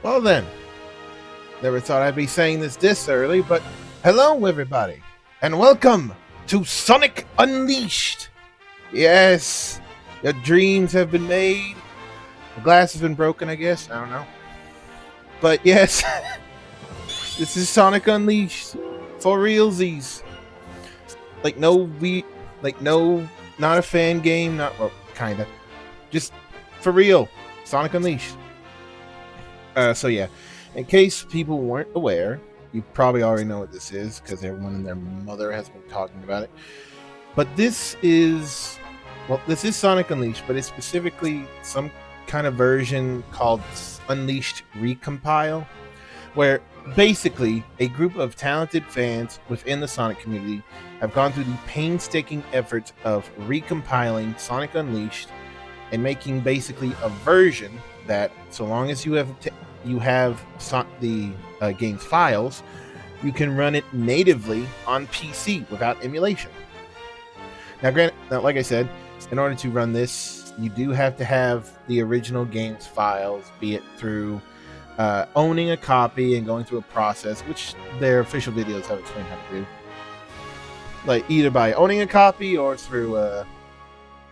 Well then, never thought I'd be saying this early, but hello everybody, and welcome to Sonic Unleashed! Yes, your dreams have been made. The glass has been broken, I guess. I don't know. But yes, this is Sonic Unleashed. For realsies. Not a fan game, well, kinda. Just for real. Sonic Unleashed. So yeah, in case people weren't aware, you probably already know what this is because everyone and their mother has been talking about it. But this is Sonic Unleashed, but it's specifically some kind of version called Unleashed Recompile, where basically a group of talented fans within the Sonic community have gone through the painstaking efforts of recompiling Sonic Unleashed and making basically a version that, so long as you have the game's files, you can run it natively on PC without emulation. Now, like I said, in order to run this, you do have to have the original game's files, be it through owning a copy and going through a process, which their official videos have explained how to do. Like either by owning a copy or through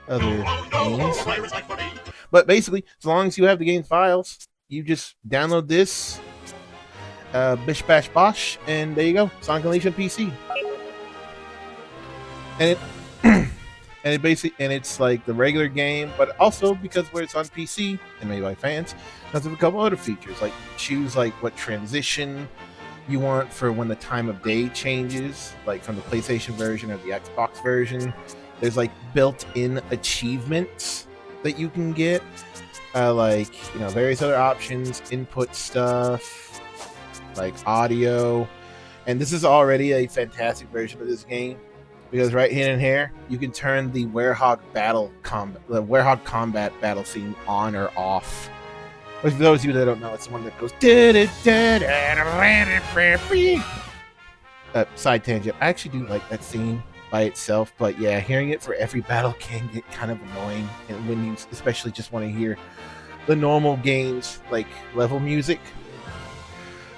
other means. But basically, as long as you have the game's files, you just download this, bish bash bosh, and there you go, Sonic Unleashed on PC. And it's like the regular game, but also because where it's on PC and made by fans, it has a couple other features. Like choose like what transition you want for when the time of day changes, like from the PlayStation version or the Xbox version. There's like built-in achievements that you can get, various other options, input stuff, like audio, and this is already a fantastic version of this game because right here and here you can turn the Werehog combat battle theme on or off. For those of you that don't know, it's the one that goes side tangent. I actually do like that theme by itself, but yeah, hearing it for every battle can get kind of annoying, and when you especially just want to hear the normal games like level music.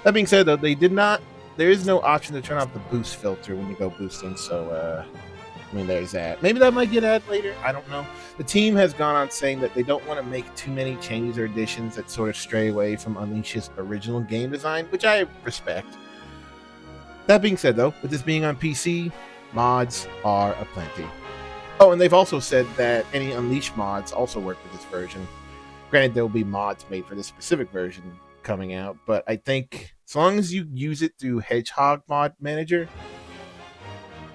That being said, though, there is no option to turn off the boost filter when you go boosting, so there's that. Maybe that might get added later, I don't know. The team has gone on saying that they don't want to make too many changes or additions that sort of stray away from Unleashed's original game design, which I respect. That being said, though, with this being on PC, mods are aplenty. Oh, and they've also said that any Unleashed mods also work with this version. Granted, there will be mods made for this specific version coming out, but I think as long as you use it through Hedgehog Mod Manager,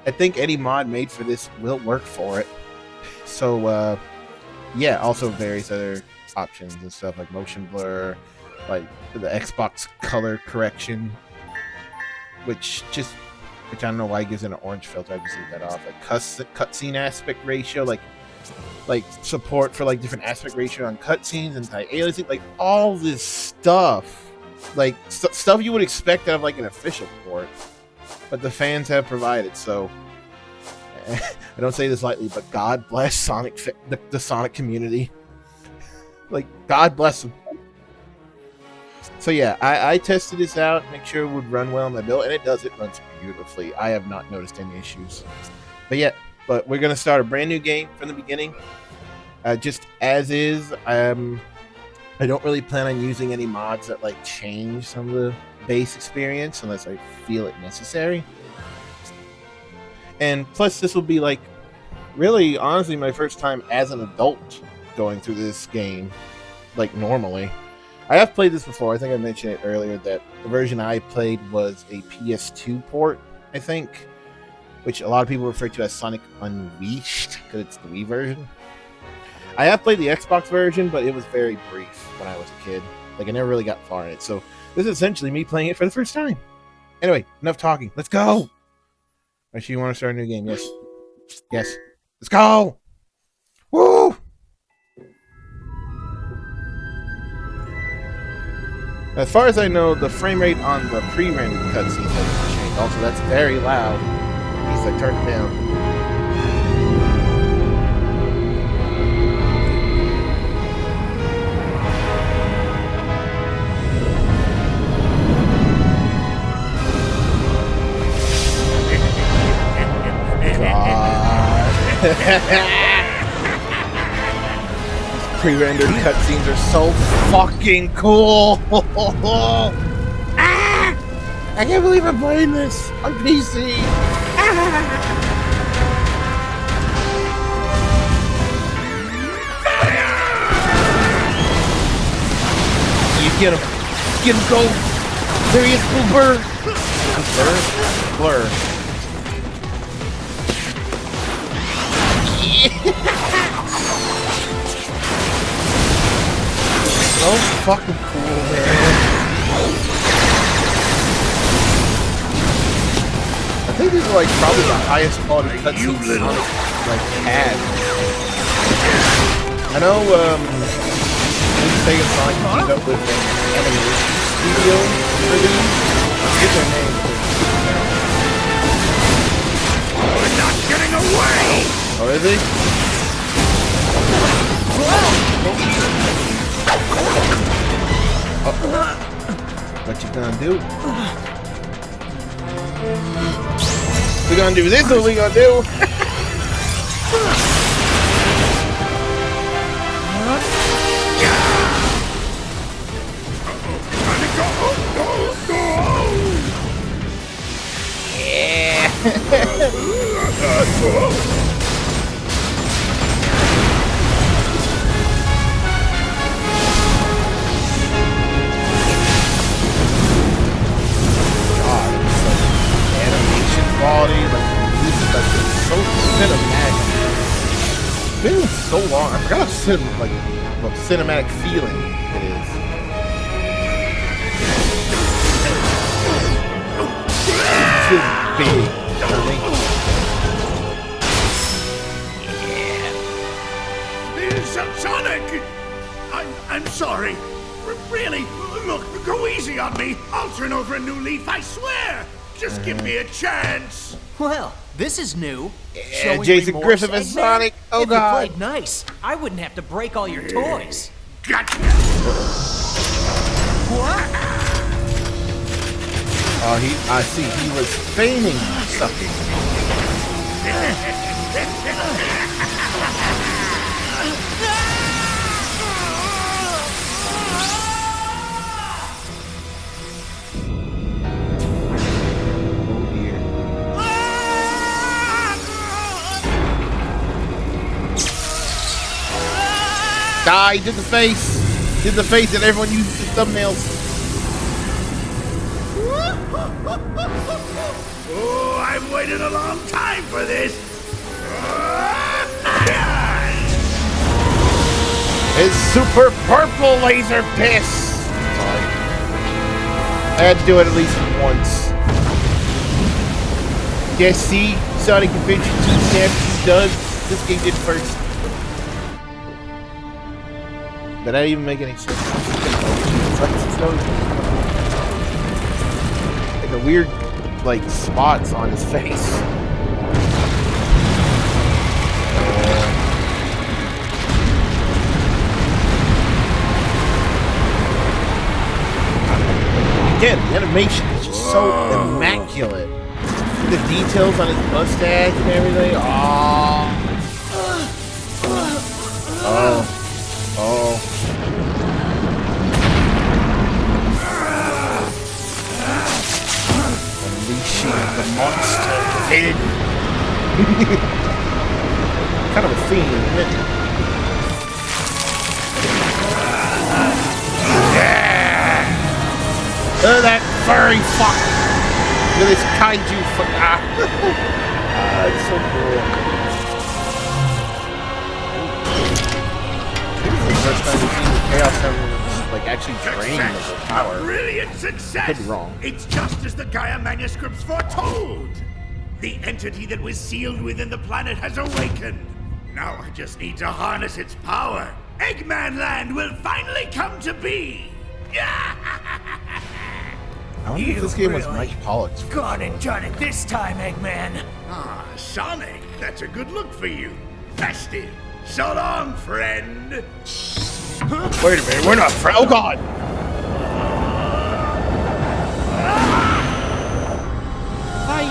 I think any mod made for this will work for it. So, yeah, also various other options and stuff like motion blur, like the Xbox color correction, which I don't know why it gives it an orange filter. I just leave that off. Like cutscene aspect ratio, like support for like different aspect ratio on cutscenes and anti-aliasing, like all this stuff, like stuff you would expect out of like an official port, but the fans have provided. So I don't say this lightly, but God bless the Sonic community. Like, God bless them. So yeah, I tested this out, make sure it would run well on my build, and it does. It runs beautifully. I have not noticed any issues. But we're gonna start a brand new game from the beginning, just as is. I don't really plan on using any mods that like change some of the base experience unless I feel it necessary. And plus, this will be like really, honestly, my first time as an adult going through this game, like normally. I have played this before. I think I mentioned it earlier that the version I played was a PS2 port, I think, which a lot of people refer to as Sonic Unleashed because it's the Wii version. I have played the Xbox version, but it was very brief when I was a kid. Like, I never really got far in it. So this is essentially me playing it for the first time. Anyway, enough talking. Let's go! Actually, you want to start a new game? Yes. Yes. Let's go! Woo! As far as I know, the frame rate on the pre-rendered cutscenes hasn't changed. Also, that's very loud. He's like, turn it down. Pre-rendered cutscenes are so fucking cool. Ah! I can't believe I'm playing this on PC. Ah! You get him, go. There he is, Blur. Blur. So fucking cool, man. I think these are like probably the highest quality cutscenes Sonic like had. I know Sega Sonic teamed up with an animation studio for these. I forget their name. We're not getting away! Oh, is he? What you gonna do? We gonna do this or we gonna do? Quality, like this is like so cinematic. It's been so long. I forgot how cinematic feeling it is. It's big, you know what Yeah. Sonic! I'm sorry. Really, look, go easy on me. I'll turn over a new leaf, I swear. Just give me a chance! Well, this is new. Yeah, Jason Griffith and Sonic. Oh, if God. you played nice, I wouldn't have to break all your toys. Gotcha! What? Oh, I see. He was feigning something. Die, did the face. Did the face that everyone uses in thumbnails. Oh, I've waited a long time for this. His super purple laser piss. I had to do it at least once. Yeah, see, Sonic Adventure 2 Snap does. This game did first. Did that even make any sense? Like a weird, like, spots on his face. Again, the animation is just so immaculate. The details on his mustache and everything. Oh. Unleashing the monster within. Kind of a theme, isn't it? Yeah! That furry fuck! Look at this kaiju fuck. It's so cool. First time we've seen the Chaos Emeralds like actually drain of their power. Brilliant success! Could be wrong. It's just as the Gaia manuscripts foretold. The entity that was sealed within the planet has awakened. Now I just need to harness its power. Eggman Land will finally come to be. I wonder if this game was Mike Pollock's. Gone and done it this time, Eggman. Ah, Sonic, that's a good look for you. Festive. So long, friend. Wait a minute, we're not friends. Oh God! Hi.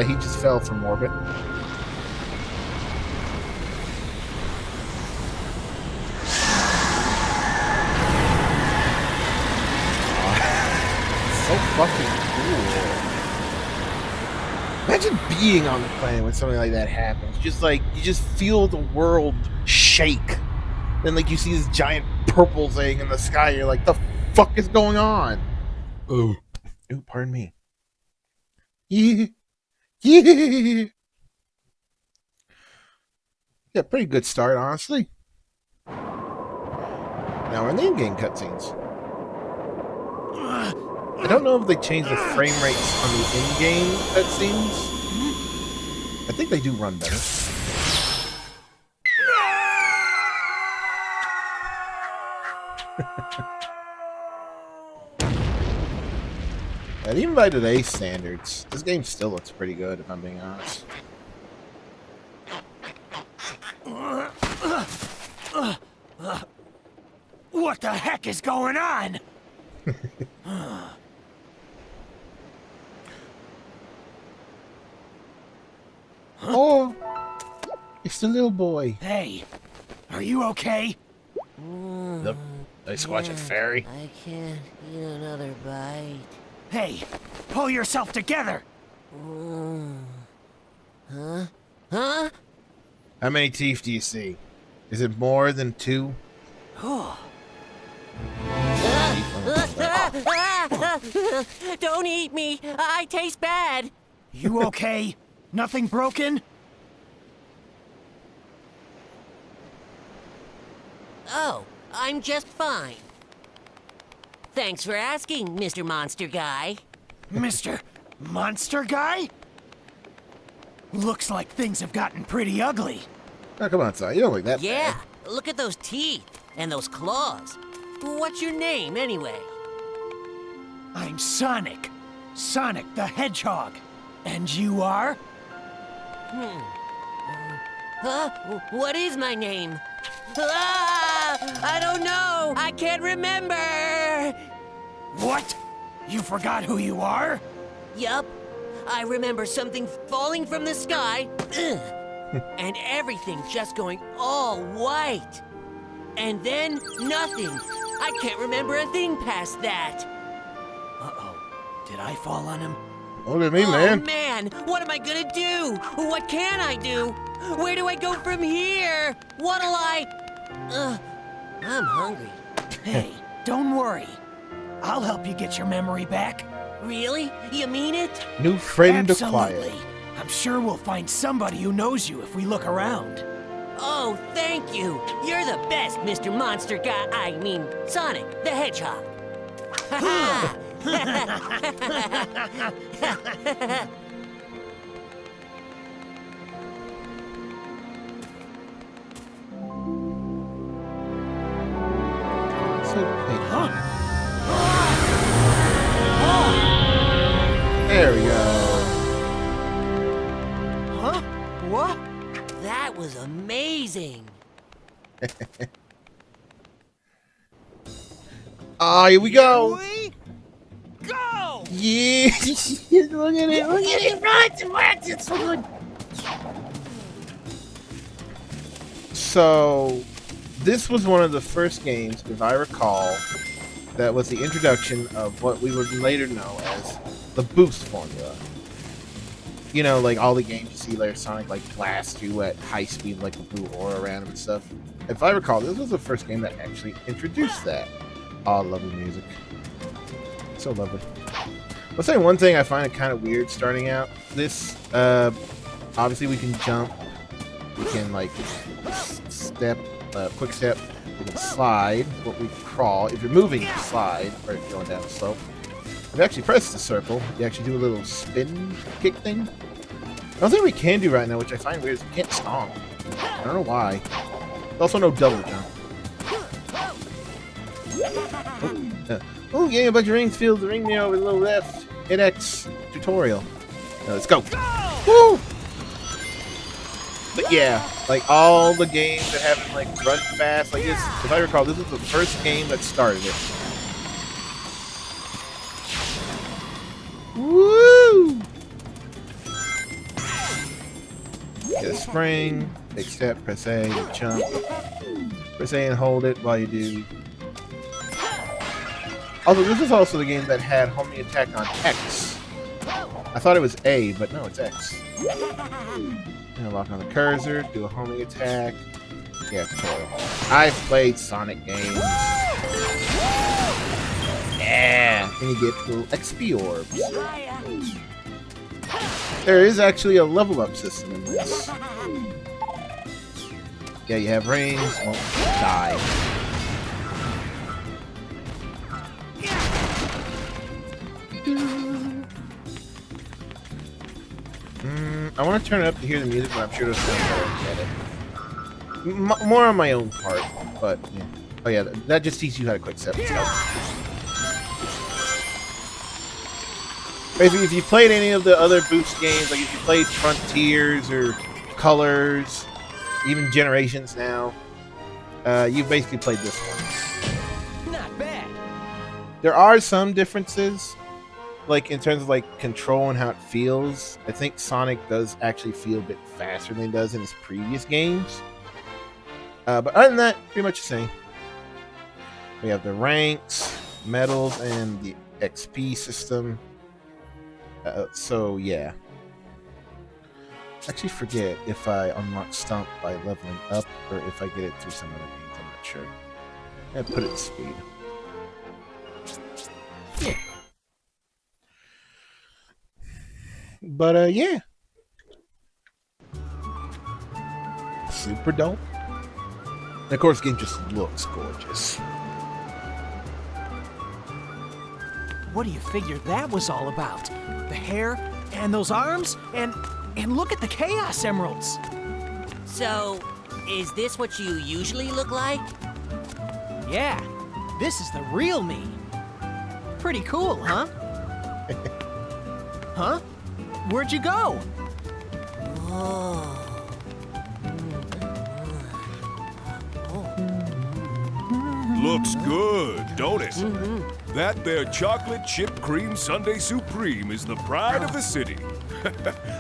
Yeah, he just fell from orbit. So fucking cool. Imagine being on the planet when something like that happens. Just like, you just feel the world shake. Then like you see this giant purple thing in the sky, you're like, the fuck is going on? Ooh, pardon me. Yeah. Yeah. Yeah, pretty good start, honestly. Now we're in the in-game cutscenes. I don't know if they changed the frame rates on the in-game cutscenes. I think they do run better. And even by today's standards, this game still looks pretty good, if I'm being honest. What the heck is going on? Oh, it's the little boy. Hey, are you okay? The squatching fairy. I can't eat another bite. Hey, pull yourself together. Huh? Huh? How many teeth do you see? Is it more than 2? Don't eat me. I taste bad. You okay? Nothing broken? Oh, I'm just fine. Thanks for asking, Mr. Monster Guy. Mr. Monster Guy? Looks like things have gotten pretty ugly. Oh, come on, son. You don't look that Yeah, bad. look at those teeth and those claws. What's your name, anyway? I'm Sonic. Sonic the Hedgehog. And you are? Huh? What is my name? Ah! I don't know. I can't remember. What? You forgot who you are? Yup. I remember something falling from the sky, and everything just going all white. And then nothing. I can't remember a thing past that. Uh-oh. Did I fall on him? Look at me, Oh man. man, what am I gonna do? What can I do? Where do I go from here? What'll I... I'm hungry. Hey, don't worry. I'll help you get your memory back. Really? You mean it? New friend Absolutely. acquired. I'm sure we'll find somebody who knows you if we look around. Oh, thank you. You're the best, Mr. Monster Guy. I mean, Sonic the Hedgehog. So big. There we go. Huh? What? That was amazing. Ah, here we go. We go! Yeah. Look at it. Look at it. Run. It's so good. So, this was one of the first games, if I recall, that was the introduction of what we would later know as the boost formula. You know, like all the games you see later, Sonic like blast you at high speed, like a blue aura around him and stuff. If I recall, this was the first game that actually introduced that. Oh, lovely music. So lovely. I'll say one thing I find it kind of weird starting out. This, obviously we can jump. We can like step, quick step. We can slide. What we crawl. If you're moving, you slide. Or going down the slope. If you actually press the circle, you actually do a little spin kick thing. One thing we can do right now, which I find weird, is we can't stomp. I don't know why. There's also no double jump. Oh, yeah, a bunch of rings filled the ring me over the little left. Hit X tutorial. Now let's go. Woo! But yeah, like all the games that haven't like run fast like this, if I recall, this was the first game that started it. Woo! Get a spring, except press A to jump. Press A and hold it while you do. Also, this is also the game that had homing attack on X. I thought it was A, but no, it's X. And lock on the cursor, do a homing attack. Yeah, tutorial. I've played Sonic games. Yeah, and you get little XP orbs. There is actually a level up system in this. Yeah, you have rings, won't die. I want to turn it up to hear the music, but I'm sure it'll sound better at it. More on my own part, but yeah. Oh yeah, that just teaches you how to quick step and stuff. Basically, if you played any of the other Boost games, like if you played Frontiers or Colors, even Generations now, you've basically played this one. Not bad. There are some differences, like in terms of like control and how it feels. I think Sonic does actually feel a bit faster than he does in his previous games. But other than that, pretty much the same. We have the ranks, medals, and the XP system. So yeah. I actually forget if I unlock Stomp by leveling up or if I get it through some other games. I'm not sure. I put it to speed. Yeah. But yeah. Super dope. And of course, the game just looks gorgeous. What do you figure that was all about? The hair and those arms and look at the Chaos Emeralds. So, is this what you usually look like? Yeah, this is the real me. Pretty cool, huh? Huh? Where'd you go? Oh. Looks good, don't it? That there chocolate chip cream sundae supreme is the pride of the city.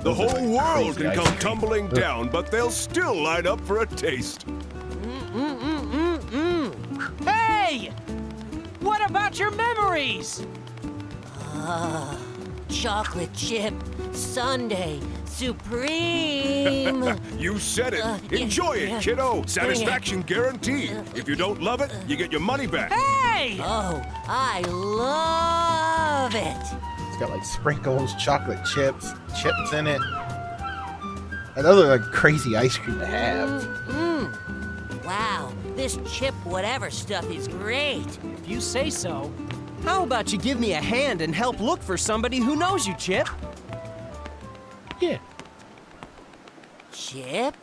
The whole world can come tumbling down, but they'll still line up for a taste. Hey! What about your memories? Chocolate chip sundae supreme. You said it. Enjoy it, kiddo. Satisfaction guaranteed. If you don't love it, you get your money back. Hey! Oh, I love it. It's got like sprinkles, chocolate chips in it. And those are like crazy ice cream to have. Wow, this chip whatever stuff is great. If you say so. How about you give me a hand and help look for somebody who knows you, Chip? Yeah. Chip?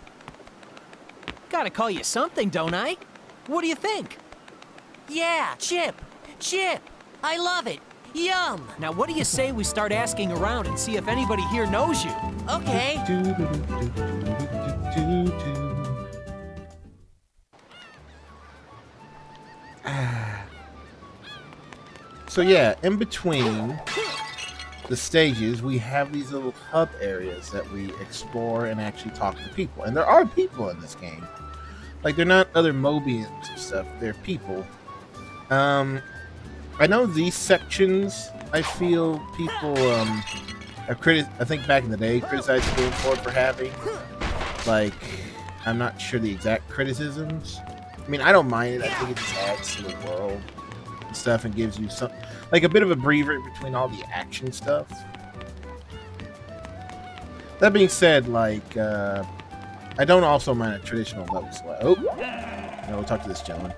Gotta call you something, don't I? What do you think? Yeah, Chip. Chip. I love it. Yum. Now what do you say we start asking around and see if anybody here knows you? Okay. So yeah, in between the stages, we have these little hub areas that we explore and actually talk to people. And there are people in this game. Like, they're not other Mobians and stuff. They're people. I know these sections, I feel people I think back in the day, criticized the game for having. Like, I'm not sure the exact criticisms. I mean, I don't mind it. I think it just adds to the world and stuff and gives you some, like, a bit of a breather between all the action stuff. That being said, like, I don't also mind a traditional level select. Oh, no, we'll talk to this gentleman.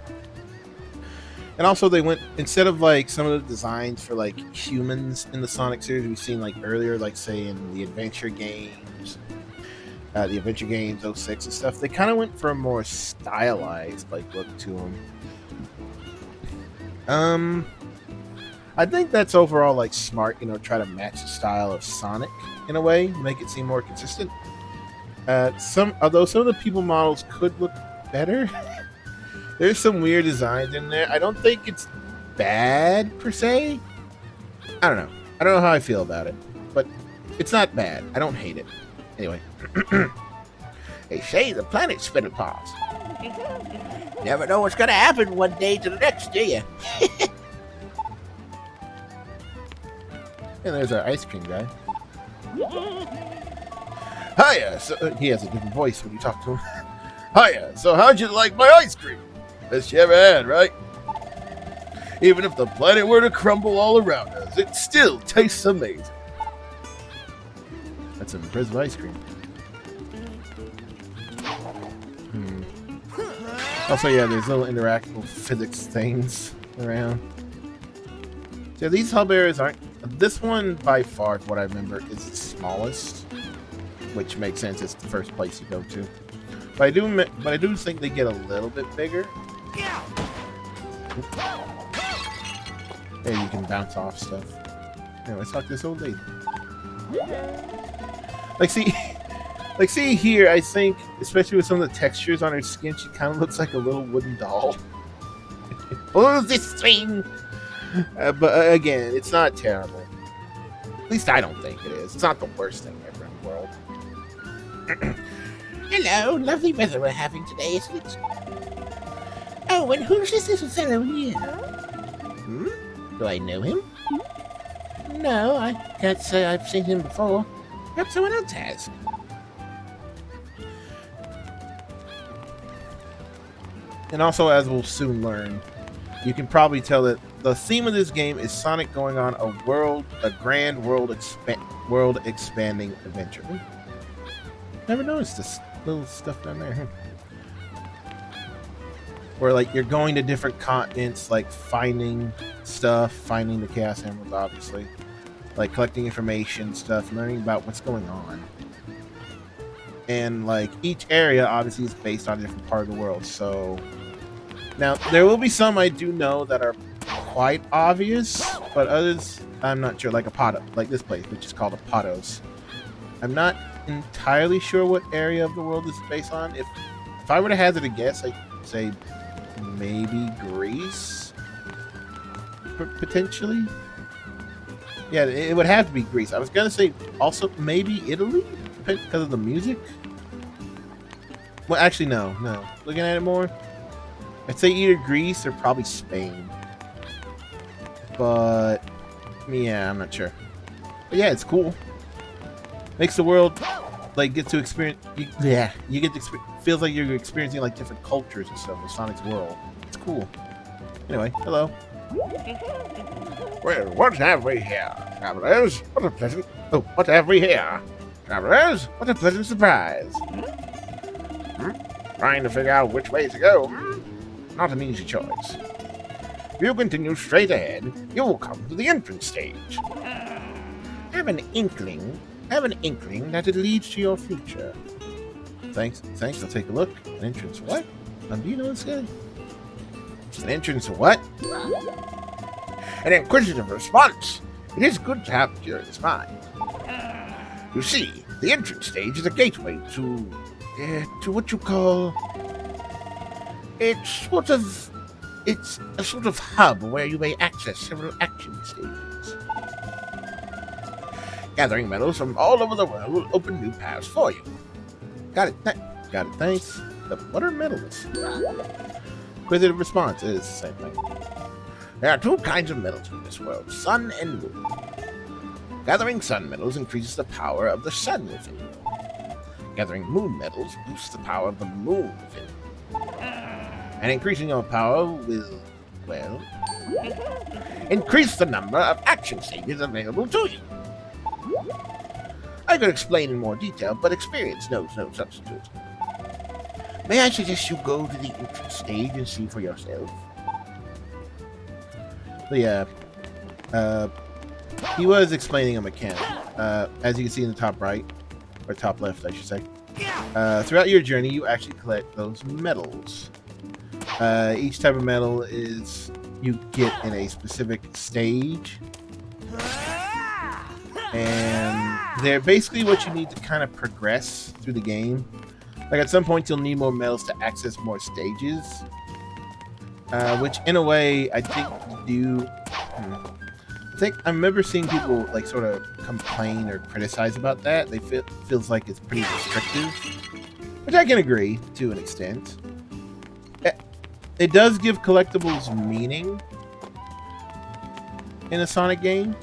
And also, they went, instead of like some of the designs for like humans in the Sonic series we've seen like earlier, like say in the Adventure games, the 06 and stuff, they kind of went for a more stylized like look to them. I think that's overall like smart, you know, try to match the style of Sonic in a way, make it seem more consistent. Although some of the people models could look better. There's some weird designs in there. I don't think it's bad per se. I don't know. I don't know how I feel about it, but it's not bad. I don't hate it. Anyway. They say the planet's spin apart. Never know what's gonna happen one day to the next, do you? And there's our ice cream guy. Hiya! So, he has a different voice when you talk to him. Hiya! So how'd you like my ice cream? Best you ever had, right? Even if the planet were to crumble all around us, it still tastes amazing. That's some impressive ice cream. Also, yeah, there's little interactable physics things around. So these hub areas aren't... This one, by far, what I remember, is the smallest. Which makes sense, it's the first place you go to. But I do think they get a little bit bigger. There you can bounce off stuff. Anyway, let's talk to this old lady. Like, see here, I think, especially with some of the textures on her skin, she kind of looks like a little wooden doll. Oh, this thing! But again, it's not terrible. At least I don't think it is. It's not the worst thing ever in the world. Hello, lovely weather we're having today, isn't it? Oh, and who's this little fellow here? Do I know him? No, I can't say I've seen him before. Perhaps someone else has. And also, as we'll soon learn, you can probably tell that the theme of this game is Sonic going on a grand world expanding adventure. Never noticed this little stuff down there. Where like you're going to different continents, like finding stuff, finding the Chaos Emeralds, obviously, like collecting information, stuff, learning about what's going on. And like each area obviously is based on a different part of the world. So now there will be some I do know that are quite obvious, but others I'm not sure. Like like this place, which is called Apatos. I'm not entirely sure what area of the world this is based on. If I were to hazard a guess, I'd say maybe Greece, potentially. Yeah, it would have to be Greece. I was gonna say also maybe Italy because of the music. Well, actually, no. Looking at it more, I'd say either Greece or probably Spain. But yeah, I'm not sure. But yeah, it's cool. Makes the world like get to experience. You get to feels like you're experiencing like different cultures and stuff in Sonic's world. It's cool. Anyway, hello. Well, what have we here, travelers? What have we here, travelers? What a pleasant surprise. Trying to figure out which way to go. Not an easy choice. If you continue straight ahead, you will come to the entrance stage. Have an inkling that it leads to your future. Thanks, I'll take a look. An entrance what? Do you know this guy? An entrance what? An inquisitive response. It is good to have curious mind. You see, the entrance stage is a gateway to what you call... It's a sort of hub where you may access several action stages. Gathering medals from all over the world will open new paths for you. Got it, thanks. But what are medals? Inquisitive response is the same thing. There are two kinds of medals in this world, sun and moon. Gathering sun medals increases the power of the sun within you. Gathering moon medals boosts the power of the moon within you. And increasing your power will, well, increase the number of action stages available to you. I could explain in more detail, but experience knows no substitute. May I suggest you go to the entrance stage and see for yourself? So yeah, he was explaining a mechanic. As you can see in the top right, or top left, I should say. Throughout your journey, you actually collect those medals. Each type of medal is you get in a specific stage, and they're basically what you need to kind of progress through the game. Like at some point, you'll need more medals to access more stages, which in a way I think do. I remember seeing people like sort of complain or criticize about that. They feels like it's pretty restrictive. which I can agree to an extent. It does give collectibles meaning in a Sonic game,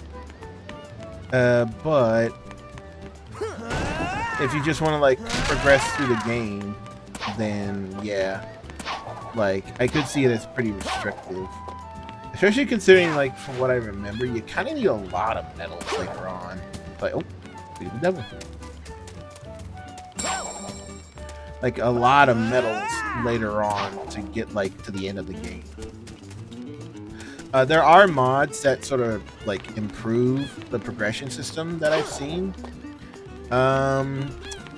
but if you just want to like progress through the game, then yeah, like I could see it as pretty restrictive. Especially considering, like, from what I remember, you kind of need a lot of medals later on. Like, oh, the devil. Like, a lot of medals later on to get, like, to the end of the game. There are mods that sort of, like, improve the progression system that I've seen.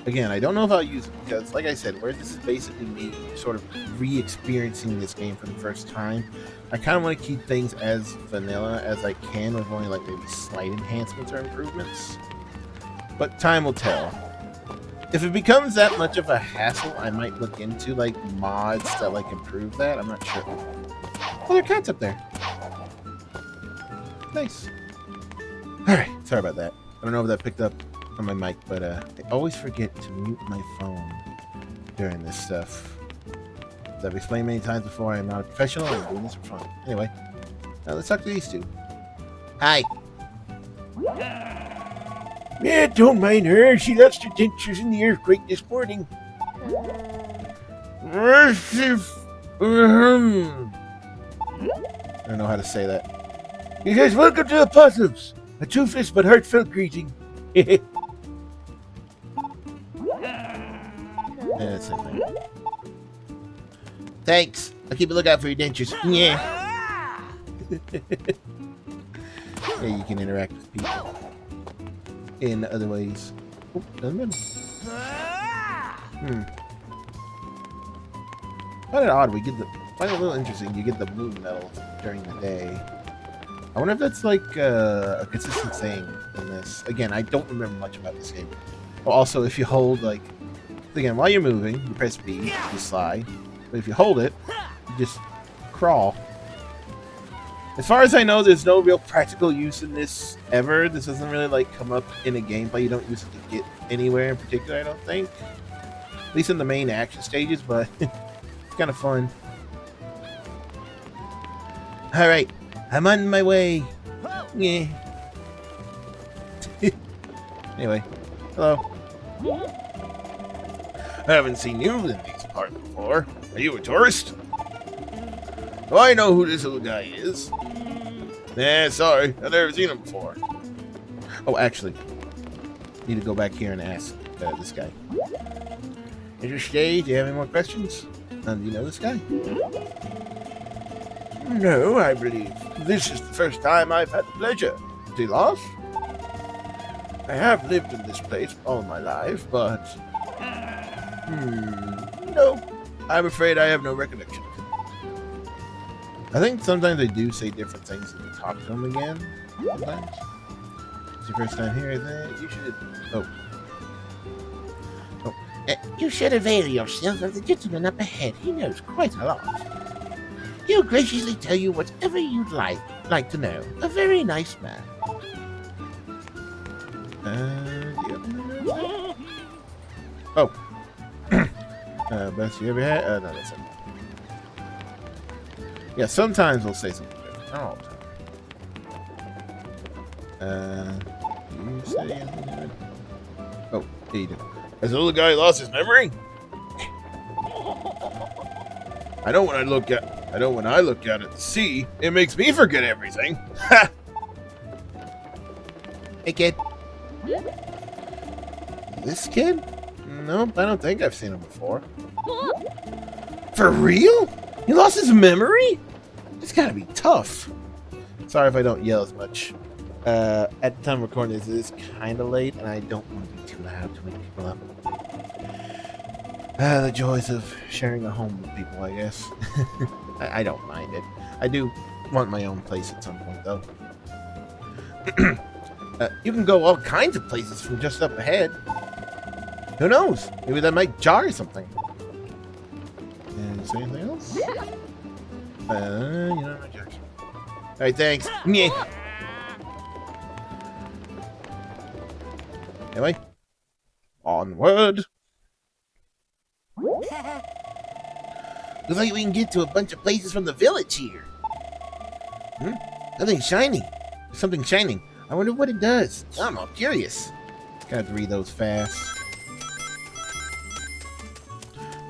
Again, I don't know if I'll use it because, like I said, where this is basically me sort of re-experiencing this game for the first time, I kind of want to keep things as vanilla as I can with only like maybe slight enhancements or improvements. But time will tell. If it becomes that much of a hassle, I might look into like mods that like improve that. I'm not sure. Oh, there are cats up there. Nice. Alright, sorry about that. I don't know if that picked up on my mic, but I always forget to mute my phone during this stuff. As I've explained many times before, I am not a professional, I'm doing this for fun. Anyway, now let's talk to these two. Hi. Yeah, don't mind her. She lost her dentures in the earthquake this morning. I don't know how to say that. You guys, welcome to the Possums. A toothless but heartfelt greeting. Yeah, that's it. Thanks. I'll keep a lookout for your dentures. Yeah. Yeah, you can interact with people in other ways. Oh, doesn't matter. Find it odd. Find it a little interesting. You get the blue medals during the day. I wonder if that's like a consistent thing in this. Again, I don't remember much about this game. Well, also, if you hold like, again, while you're moving, you press B, you slide. But if you hold it, you just crawl. As far as I know, there's no real practical use in this ever. This doesn't really like come up in a gameplay. You don't use it to get anywhere in particular, I don't think. At least in the main action stages, but it's kind of fun. Alright, I'm on my way. Yeah. Anyway, hello. I haven't seen you in these parts before. Are you a tourist? Oh, I know who this little guy is. Nah, sorry. I've never seen him before. Oh, actually, need to go back here and ask this guy. Interested? Do you have any more questions? Do you know this guy? No, I believe this is the first time I've had the pleasure. Is he lost? I have lived in this place all my life, but... no. I'm afraid I have no recollection. I think sometimes they do say different things when you talk to them again. Sometimes. It's your first time here, I think. You should... you should avail yourself of the gentleman up ahead. He knows quite a lot. He'll graciously tell you whatever you'd like to know. A very nice man. Oh. Best you ever had? No, that's it. Yeah, sometimes they'll say something different. Not all the time. You say anything good? Oh, yeah, you do. Has the little guy lost his memory? I know when I look at it to see, it makes me forget everything. Ha! Hey, kid. This kid? Nope, I don't think I've seen him before. For real? He lost his memory? It's gotta be tough. Sorry if I don't yell as much. At the time of recording this, it is kind of late, and I don't want to be too loud to wake people up. The joys of sharing a home with people, I guess. I don't mind it. I do want my own place at some point, though. You can go all kinds of places from just up ahead. Who knows? Maybe that might jar something. And say anything else? You know, no jars. Alright, thanks. Meh. Anyway, onward. Looks like we can get to a bunch of places from the village here. Something shiny. Something shining. I wonder what it does. I'm all curious. Gotta read those fast.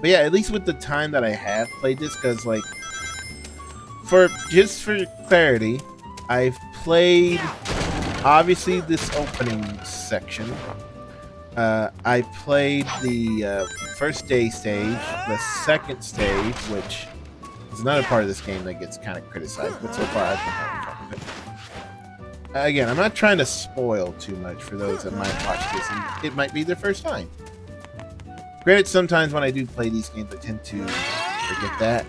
But yeah, at least with the time that I have played this, because like, for clarity, I've played obviously this opening section. I played the first day stage, the second stage, which is another part of this game that gets kind of criticized, but so far I've been having fun with it. Again, I'm not trying to spoil too much for those that might watch this, and it might be their first time. Granted, sometimes when I do play these games, I tend to forget that.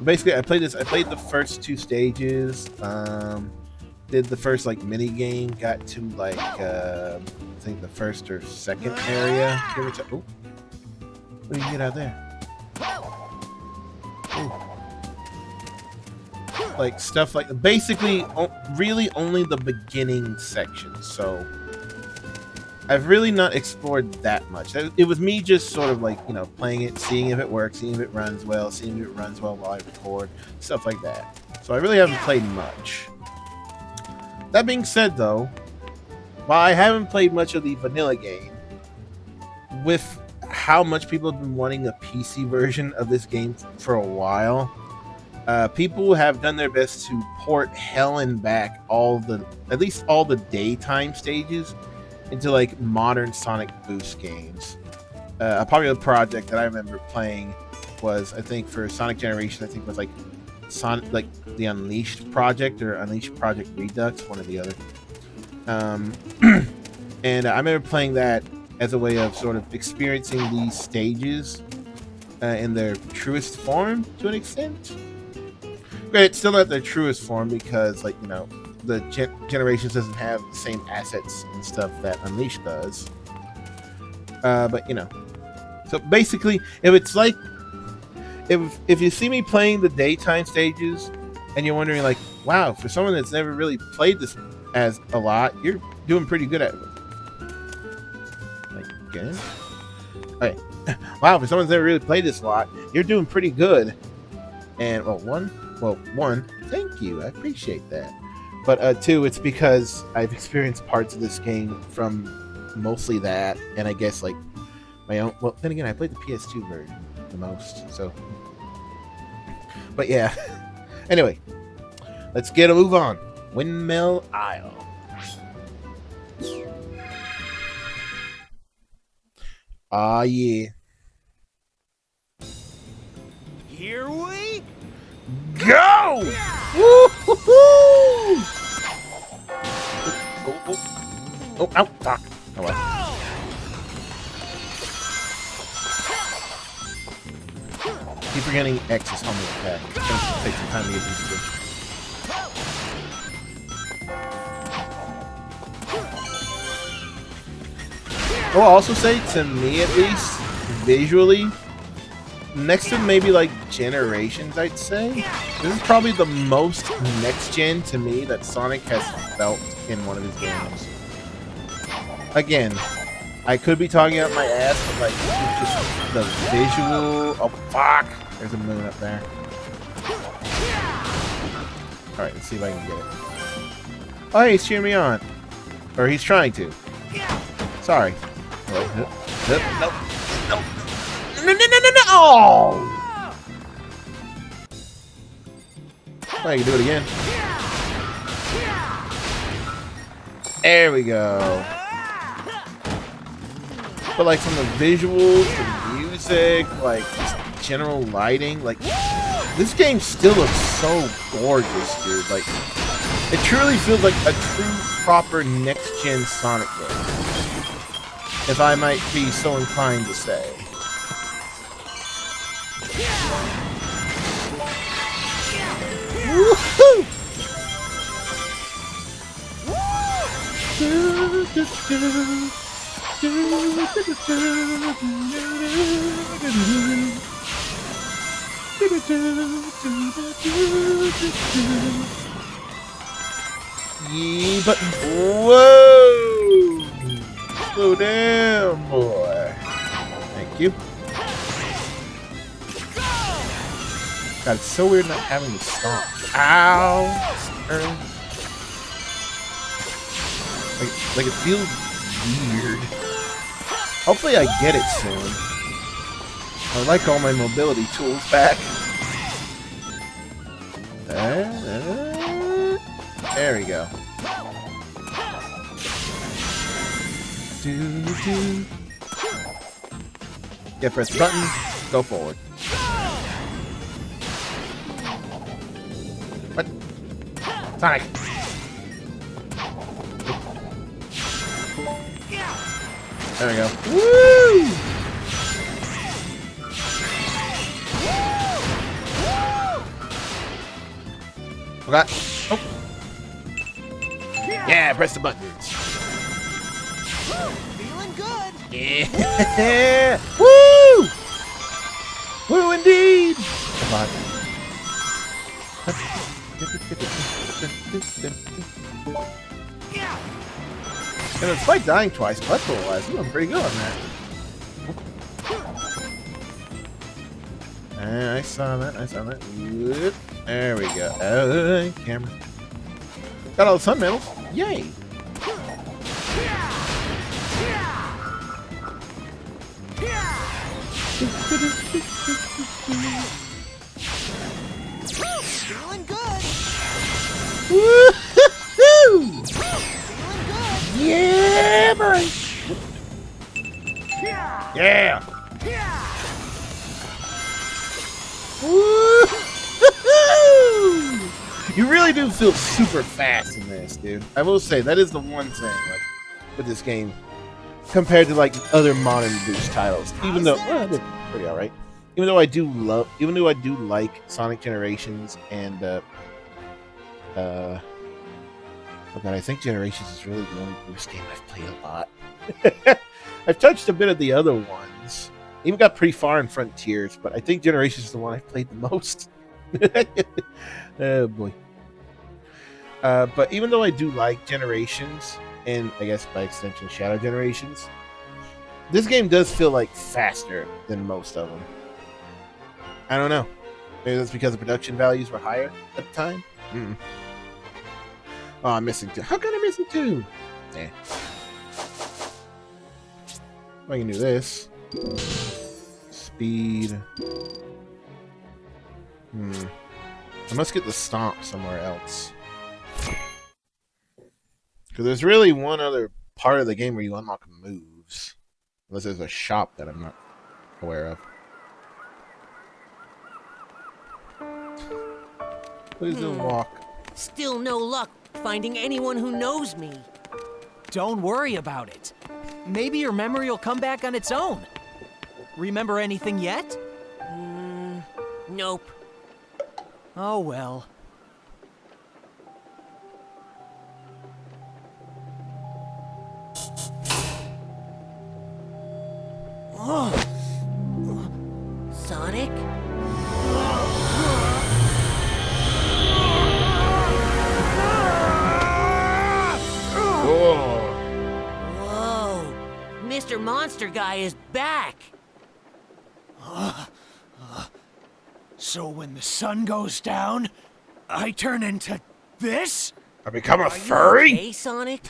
Basically, I played the first two stages. Did the first like mini game. Got to like I think the first or second area. Oh, what do you get out there? Ooh. Like stuff like basically really only the beginning section. So I've really not explored that much. It was me just sort of like, you know, playing it, seeing if it works, seeing if it runs well, seeing if it runs well while I record, stuff like that. So I really haven't played much. That being said, though, while I haven't played much of the vanilla game, with how much people have been wanting a PC version of this game for a while, people have done their best to port hell and back at least all the daytime stages into like modern Sonic Boost games. A popular project that I remember playing was, I think for Sonic Generation, I think was like Sonic, like the Unleashed Project or Unleashed Project Redux, one or the other. And I remember playing that as a way of sort of experiencing these stages in their truest form to an extent. Granted, still not their truest form because, like, you know, the Generations doesn't have the same assets and stuff that Unleashed does. But, you know. So basically, if it's like, if you see me playing the daytime stages and you're wondering like, wow, for someone that's never really played this as a lot, you're doing pretty good at it. Like, okay. Okay. Wow, for someone that's never really played this a lot, you're doing pretty good. And, one, thank you. I appreciate that. But two, it's because I've experienced parts of this game from mostly that, and I guess like my own. Well, then again, I played the PS2 version the most, so. But yeah. Anyway, let's get a move on. Windmill Isle. Ah, yeah. Here we go! Woo-hoo-hoo! Oh, ow, fuck. Oh, well. Keep forgetting X is homing attack. It's gonna take some time to get used to. I will also say, to me at least, visually, next to maybe like Generations, I'd say, this is probably the most next gen to me that Sonic has felt in one of his games. Again, I could be talking out my ass, but like just the visual. Oh fuck! There's a moon up there. All right, let's see if I can get it. Oh, hey, he's cheering me on, or he's trying to. Sorry. Nope. Oh! Oh, you can do it again. There we go. But like from the visuals, the music, like just general lighting, like this game still looks so gorgeous, dude. Like it truly feels like a true, proper next-gen Sonic game, if I might be so inclined to say. Woohoo! E button. Whoa! Slow down, boy. Thank you. God, it's so weird not having to stomp. Ow! Early. Like it feels weird. Hopefully I get it soon. I would like all my mobility tools back. There we go. Yeah, press the button, go forward. What? Sonic! There we go. Woo! Okay. Oh. Yeah, press the buttons. Feeling good. Yeah! Woo! Woo indeed! Come on. And despite dying twice, collectible-wise, I'm doing pretty good on that. I saw that. Whoop. There we go. Camera. Got all the sun medals. Yay! Feeling good. Woo-hoo-hoo! Feeling good. Yeah, boy! Yeah! Woo-hoo-hoo! You really do feel super fast in this, dude. I will say that is the one thing, like, with this game compared to like other modern Boost titles. Even though they're pretty alright. Even though I do like Sonic Generations and oh god, I think Generations is really the only Boost game I've played a lot. I've touched a bit of the other ones. Even got pretty far in Frontiers, but I think Generations is the one I've played the most. Oh boy. But even though I do like Generations, and I guess by extension Shadow Generations, this game does feel like faster than most of them. I don't know. Maybe that's because the production values were higher at the time? Oh, I'm missing 2. How can I missing 2? Eh. I can do this. Speed. I must get the stomp somewhere else. Because there's really one other part of the game where you unlock moves. Unless there's a shop that I'm not aware of. Please don't walk. Still no luck finding anyone who knows me. Don't worry about it. Maybe your memory will come back on its own. Remember anything yet? Nope. Oh well. Sonic? Whoa! Mr. Monster Guy is back! So when the sun goes down, I turn into this? I become a furry? Hey, Sonic?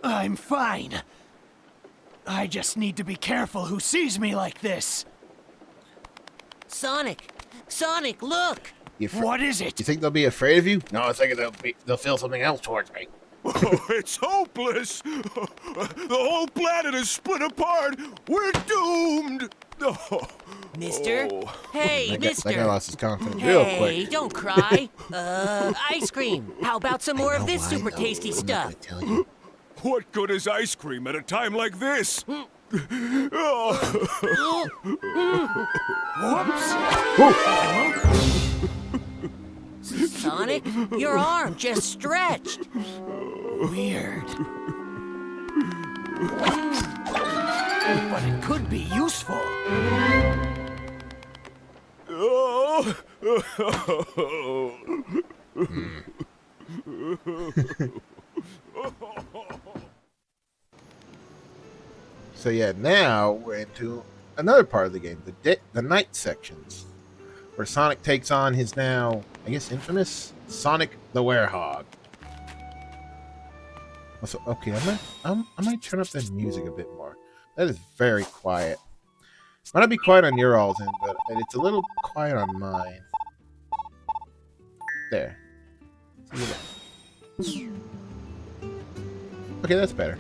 I'm fine. I just need to be careful who sees me like this. Sonic! Sonic, look! What is it? You think they'll be afraid of you? No, I think they'll feel something else towards me. Oh, it's hopeless. The whole planet is split apart. We're doomed. Oh. Mister? Oh. Hey, mister! That guy lost his confidence real Hey, quick. don't cry. Ice cream. How about some more of this super tasty stuff? Tell you. What good is ice cream at a time like this? Oh. Sonic, your arm just stretched. Weird. But it could be useful. So yeah, now we're into another part of the game, the night sections, where Sonic takes on his now, I guess, infamous Sonic the Werehog. Also, okay, I might turn up the music a bit more. That is very quiet. Might not be quiet on your all's end, but it's a little quiet on mine. There. Okay, that's better.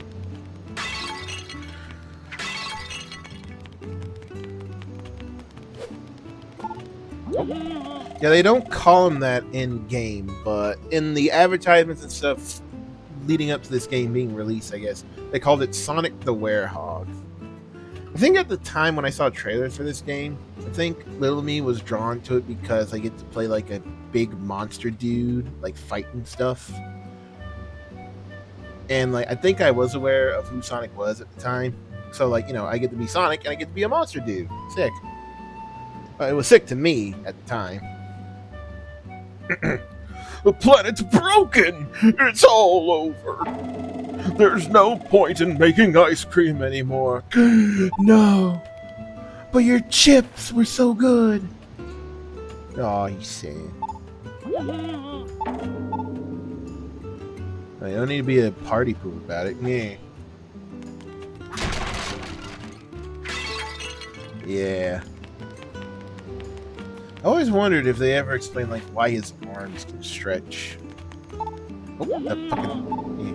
Yeah, they don't call him that in game, but in the advertisements and stuff leading up to this game being released, I guess they called it Sonic the Werehog. I think at the time when I saw trailers for this game, I think little me was drawn to it because I get to play like a big monster dude, like fighting stuff. And like I think I was aware of who Sonic was at the time. So like, you know, I get to be Sonic and I get to be a monster dude. Sick. It was sick to me at the time. The planet's broken! It's all over! There's no point in making ice cream anymore. No! But your chips were so good! Aw, he's sad. I don't need to be a party pooper about it. Yeah. Yeah. I always wondered if they ever explained like why his arms can stretch. Oh, that fucking... Yeah.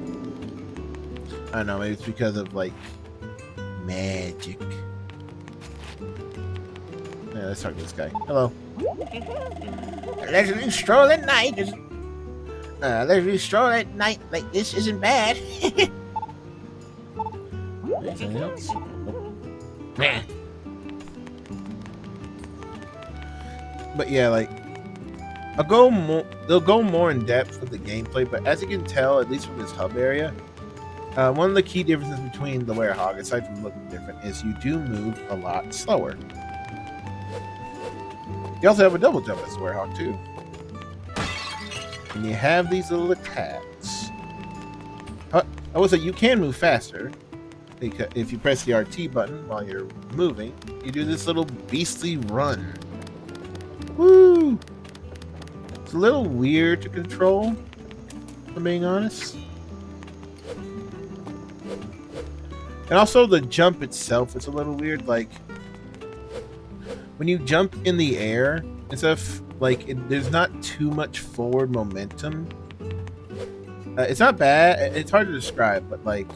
I don't know, maybe it's because of like magic. Yeah, let's talk to this guy. Hello. Leisurely stroll at night. Leisurely stroll at night like this isn't bad. Anything else? Nope. But yeah, like they'll go more in depth with the gameplay, but as you can tell, at least from this hub area, one of the key differences between the Werehog, aside from looking different, is you do move a lot slower. You also have a double jump as the Werehog too. And you have these little attacks. I would say you can move faster, because if you press the RT button while you're moving, you do this little beastly run. Woo! It's a little weird to control, if I'm being honest. And also the jump itself is a little weird. Like, when you jump in the air and stuff, like, there's not too much forward momentum. It's not bad. It's hard to describe, but, like,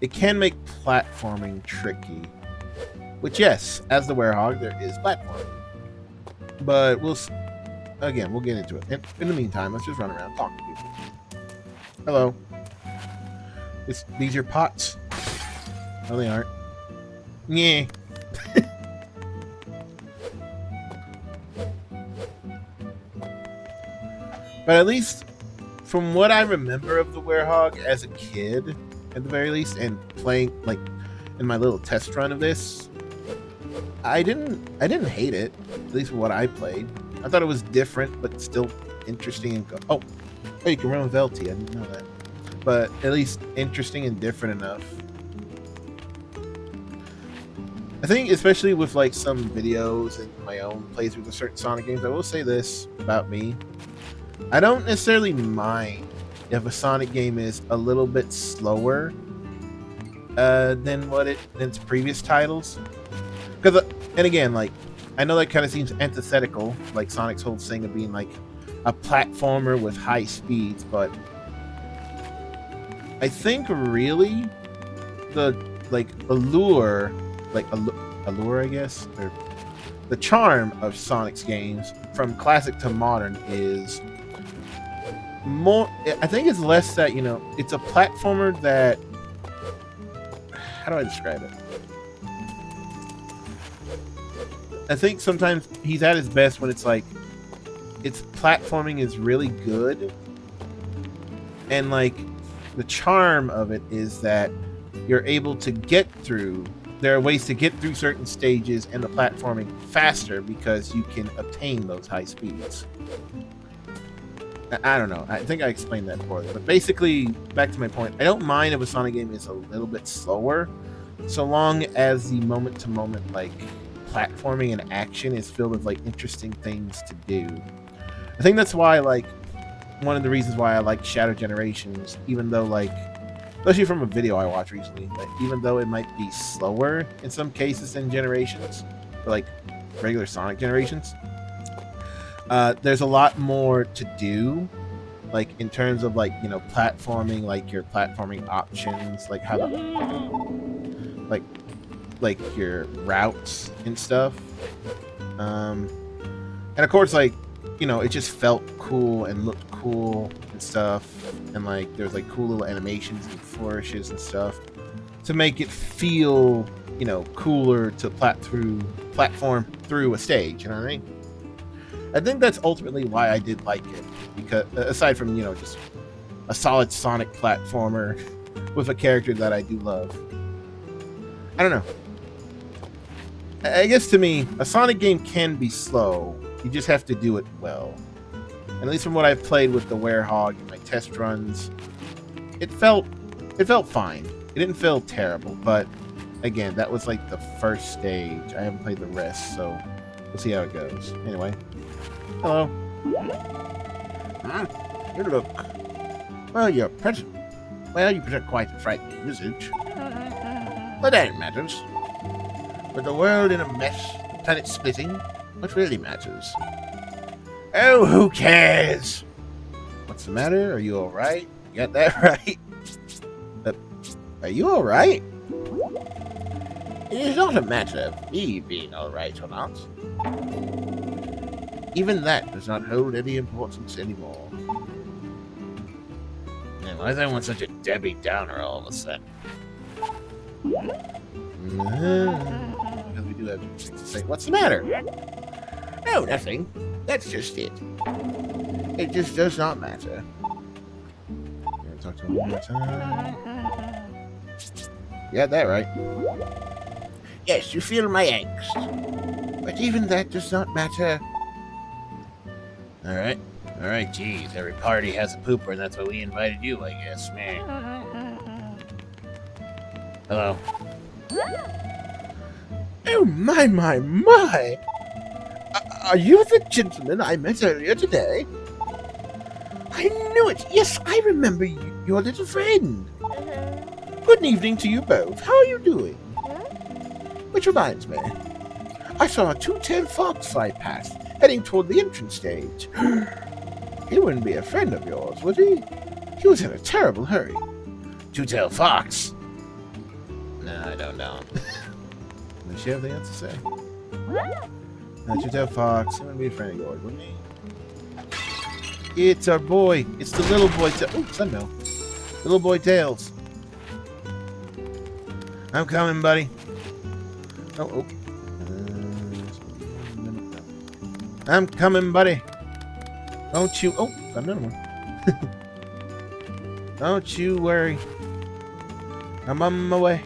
it can make platforming tricky. Which, yes, as the Werehog, there is platforming. But we'll get into it. In the meantime, let's just run around and talk to people. Hello. These are pots? No, they aren't. Yeah. But at least, from what I remember of the Werehog as a kid, at the very least, and playing like in my little test run of this, I didn't hate it, at least what I played. I thought it was different, but still interesting and oh, you can run with LT. I didn't know that, but at least interesting and different enough. I think, especially with like some videos and my own playthroughs of certain Sonic games, I will say this about me: I don't necessarily mind if a Sonic game is a little bit slower than its previous titles. Because, and again, like, I know that kind of seems antithetical, like Sonic's whole thing of being like a platformer with high speeds, but I think really the allure, I guess, or the charm of Sonic's games from classic to modern is more. I think it's less that, you know, it's a platformer that, how do I describe it? I think sometimes he's at his best when it's like, its platforming is really good, and like the charm of it is that you're able to get through. There are ways to get through certain stages and the platforming faster because you can obtain those high speeds. I don't know. I think I explained that poorly. But basically, back to my point, I don't mind if a Sonic game is a little bit slower, so long as the moment-to-moment, like, platforming and action is filled with, like, interesting things to do. I think that's why, like, one of the reasons why I like Shadow Generations, even though, like, especially from a video I watched recently, like, even though it might be slower in some cases than Generations, or, like, regular Sonic Generations, there's a lot more to do, like in terms of like, you know, platforming, like your platforming options, like how like your routes and stuff. And of course, like, you know, it just felt cool and looked cool and stuff, and like there's like cool little animations and flourishes and stuff to make it feel, you know, cooler to platform through a stage. You know what I mean? I think that's ultimately why I did like it, because aside from, you know, just a solid Sonic platformer with a character that I do love. I don't know. I guess to me, a Sonic game can be slow. You just have to do it well. And at least from what I've played with the Werehog in my test runs, it felt fine. It didn't feel terrible, but again, that was like the first stage. I haven't played the rest, so we'll see how it goes. Anyway. Hello. You look... Well, you present quite a frightening visage. But that matters. With the world in a mess, the planet splitting, what really matters? Oh, who cares? What's the matter? Are you alright? You got that right? Are you alright? It is not a matter of me being alright or not. Even that does not hold any importance anymore. Man, why is everyone such a Debbie Downer all of a sudden? Because we do have things to say. What's the matter? No, nothing. That's just it. It just does not matter. Talk to him one more time. You got that right. Yes, you feel my angst. But even that does not matter. Alright, geez, every party has a pooper, and that's why we invited you, I guess, man. Hello. Oh, my! Are you the gentleman I met earlier today? I knew it! Yes, I remember you, your little friend. Good evening to you both. How are you doing? Which reminds me, I saw a two-tailed fox fly past, heading toward the entrance stage. He wouldn't be a friend of yours, would he? He was in a terrible hurry. Two-tailed fox? No, I don't know. Does she have anything else to say? Two-tailed fox, he wouldn't be a friend of yours, wouldn't he? It's our boy. It's the little boy. Oh, Sunmill. The little boy Tails. I'm coming, buddy. Oh. I'm coming, buddy. Don't you... Oh, got another one. Don't you worry. I'm on my way.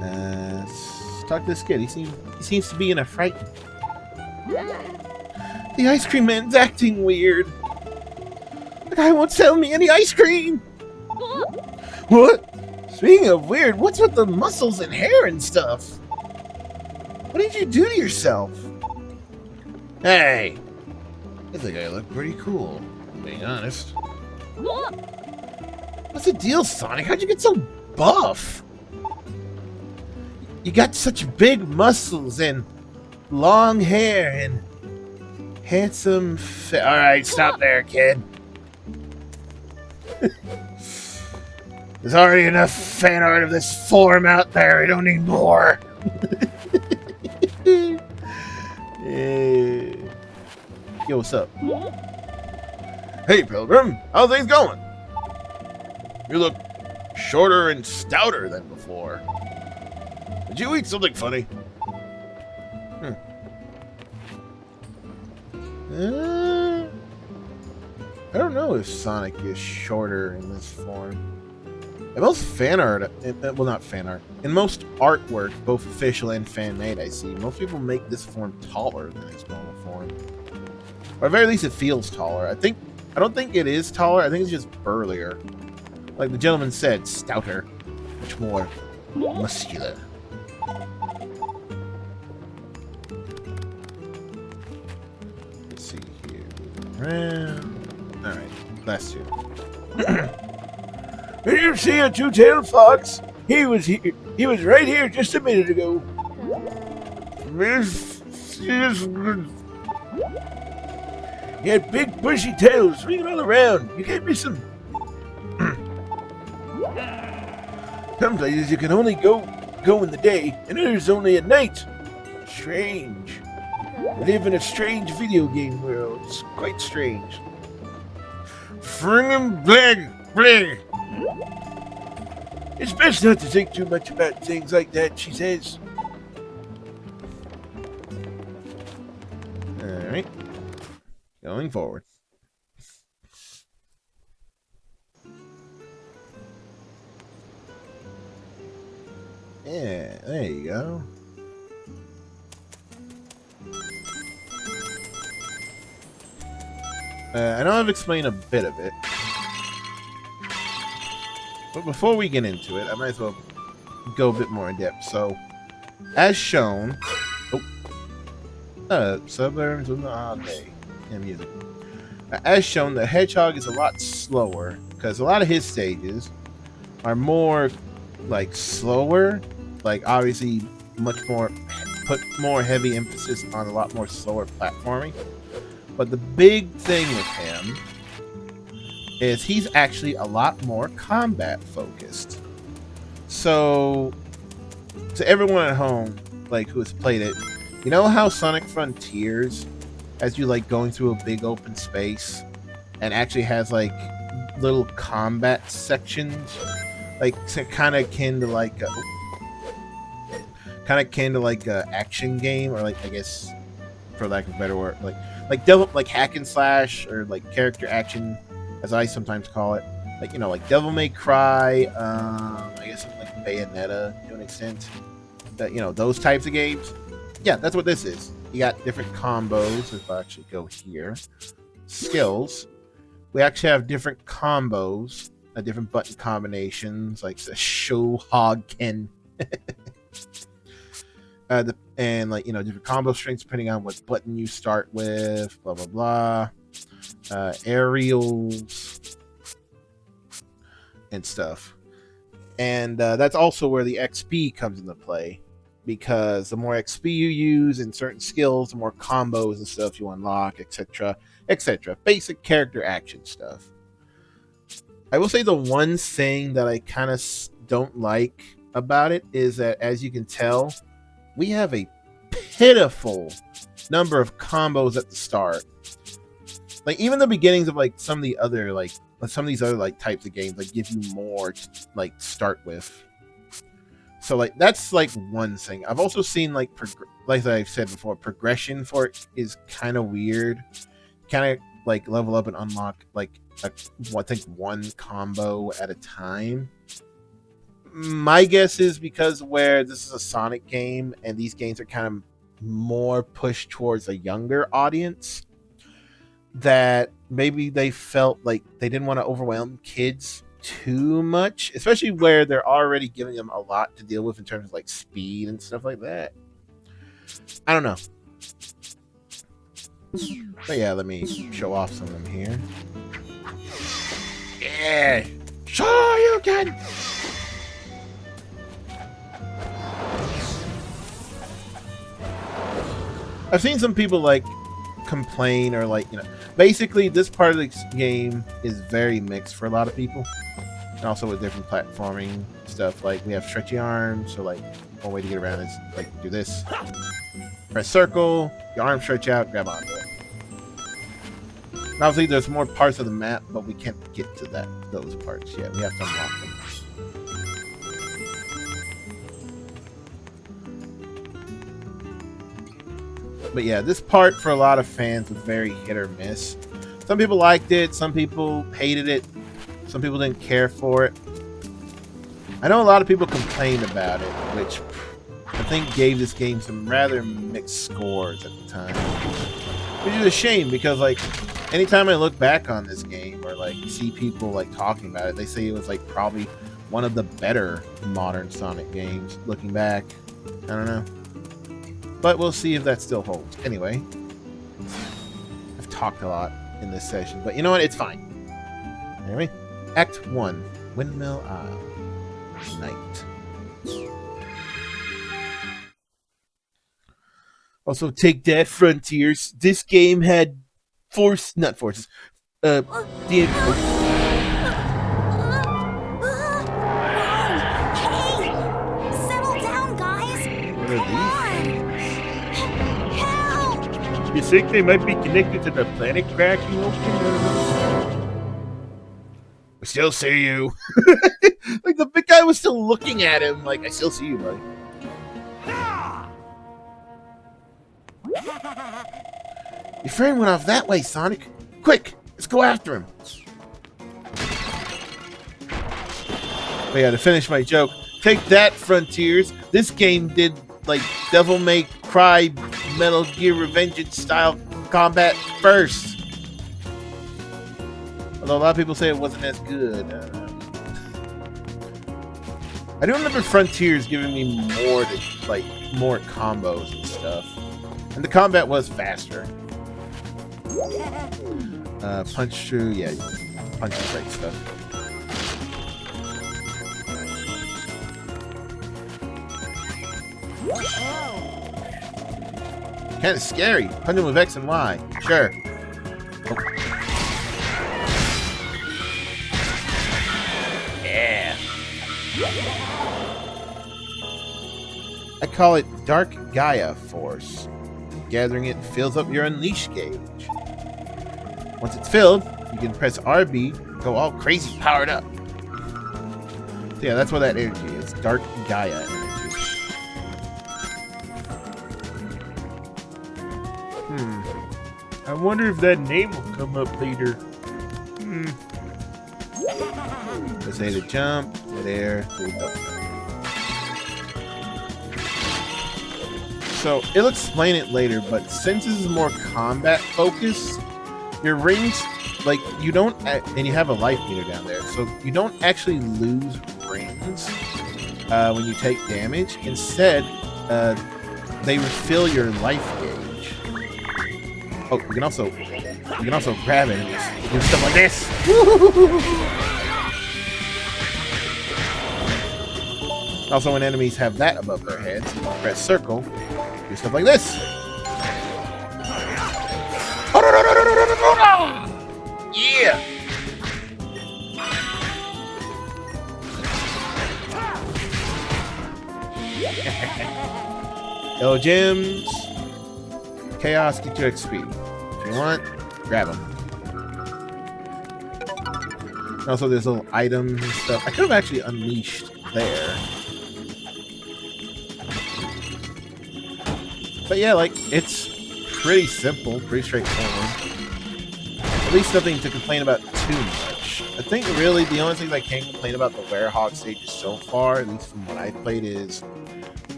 Let's talk to this kid. He seems to be in a fright. The ice cream man's acting weird. The guy won't sell me any ice cream. What? Speaking of weird, what's with the muscles and hair and stuff? What did you do to yourself? Hey, I think I look pretty cool, being honest. What's the deal, Sonic? How'd you get so buff? You got such big muscles and long hair and handsome Alright, stop there, kid. There's already enough fan art of this form out there. I don't need more. Yo, what's up? Hey, Pilgrim. How things going? You look shorter and stouter than before. Did you eat something funny? I don't know if Sonic is shorter in this form. In most fan art, well, not fan art, in most artwork, both official and fan-made, I see, most people make this form taller than its normal form. Or at very least it feels taller. I don't think it is taller, I think it's just burlier. Like the gentleman said, stouter. Much more muscular. Let's see here. Alright, last two. Did you see a two-tailed fox? He was here. He was right here just a minute ago. He had big bushy tails swinging all around. You can't miss him. Some places you can only go in the day, and others only at night. Strange. We live in a strange video game world. It's quite strange. Friggin' blag. It's best not to think too much about things like that, she says. Alright. Going forward. Yeah, there you go. I know I've explained a bit of it. But before we get into it, I might as well go a bit more in depth. So, as shown, suburbs with an odd day and music. As shown, the hedgehog is a lot slower because a lot of his stages are more like slower, like obviously much more put more heavy emphasis on a lot more slower platforming. But the big thing with him is he's actually a lot more combat focused. So to everyone at home, like who has played it, you know how Sonic Frontiers has you like going through a big open space and actually has like little combat sections, like kind of akin to like a action game, or like, I guess for lack of a better word, like hack and slash, or like character action, as I sometimes call it, like, you know, like Devil May Cry, I guess like Bayonetta to an extent, that, you know, those types of games. Yeah, that's what this is. You got different combos. If I actually go here, skills, we actually have different combos, different button combinations, like the Werehog can, and like, you know, different combo strengths depending on what button you start with, blah blah blah. Aerials and stuff, and that's also where the XP comes into play, because the more XP you use in certain skills, the more combos and stuff you unlock, etc., etc. Basic character action stuff. I will say the one thing that I kind of don't like about it is that, as you can tell, we have a pitiful number of combos at the start. Like, even the beginnings of like some of these other like types of games like give you more to like start with. So like that's like one thing. I've also seen like I've said before, progression for it is kind of weird. Kind of like level up and unlock like I think one combo at a time. My guess is because where this is a Sonic game and these games are kind of more pushed towards a younger audience, that maybe they felt like they didn't want to overwhelm kids too much, especially where they're already giving them a lot to deal with in terms of like speed and stuff like that. I don't know. But yeah, let me show off some of them here. Yeah, sure you can. I've seen some people like complain, or like, you know, basically this part of the game is very mixed for a lot of people, and also with different platforming stuff. Like, we have stretchy arms, so like one way to get around is like do this, press circle, your arm stretch out, grab onto it. And obviously there's more parts of the map, but we can't get to those parts yet. We have to unlock them. But yeah, this part for a lot of fans was very hit or miss. Some people liked it, some people hated it, some people didn't care for it. I know a lot of people complained about it, which I think gave this game some rather mixed scores at the time. Which is a shame because, like, anytime I look back on this game or, like, see people, like, talking about it, they say it was, like, probably one of the better modern Sonic games. Looking back, I don't know. But we'll see if that still holds. Anyway, I've talked a lot in this session, but you know what? It's fine. Anyway, Act 1, Windmill Isle. Night. Also, take that, Frontiers. This game had not forces. Hey, settle down, guys. What are Help! these? You think they might be connected to the planet crashing open? I still see you. Like, the big guy was still looking at him like, I still see you, buddy. Your friend went off that way, Sonic. Quick, let's go after him. But yeah, to finish my joke, take that, Frontiers. This game did, like, Devil May Cry Metal Gear Revengeance style combat first. Although a lot of people say it wasn't as good. I do remember Frontiers giving me more combos and stuff. And the combat was faster. Punch through, yeah, punch and break stuff. Kind of scary. Punch him with X and Y. Sure. Oh. Yeah. I call it Dark Gaia Force. Gathering it fills up your Unleash gauge. Once it's filled, you can press RB and go all crazy powered up. So yeah, that's what that energy is. Dark Gaia energy. I wonder if that name will come up later. Let's say to jump, midair, hold up. So, it'll explain it later, but since this is more combat focused, your rings, like, you don't, and you have a life meter down there, so you don't actually lose rings when you take damage. Instead, they refill your life gauge. Oh, you can also grab it and just do stuff like this. Also, when enemies have that above their heads, you press circle, do stuff like this. Yeah. Yellow gems. Chaos, get your XP. If you want, grab them. Also, there's little items and stuff. I could have actually unleashed there. But yeah, like, it's pretty simple, pretty straightforward. At least nothing to complain about too much. I think really the only thing I can complain about the Werehog stages so far, at least from what I've played, is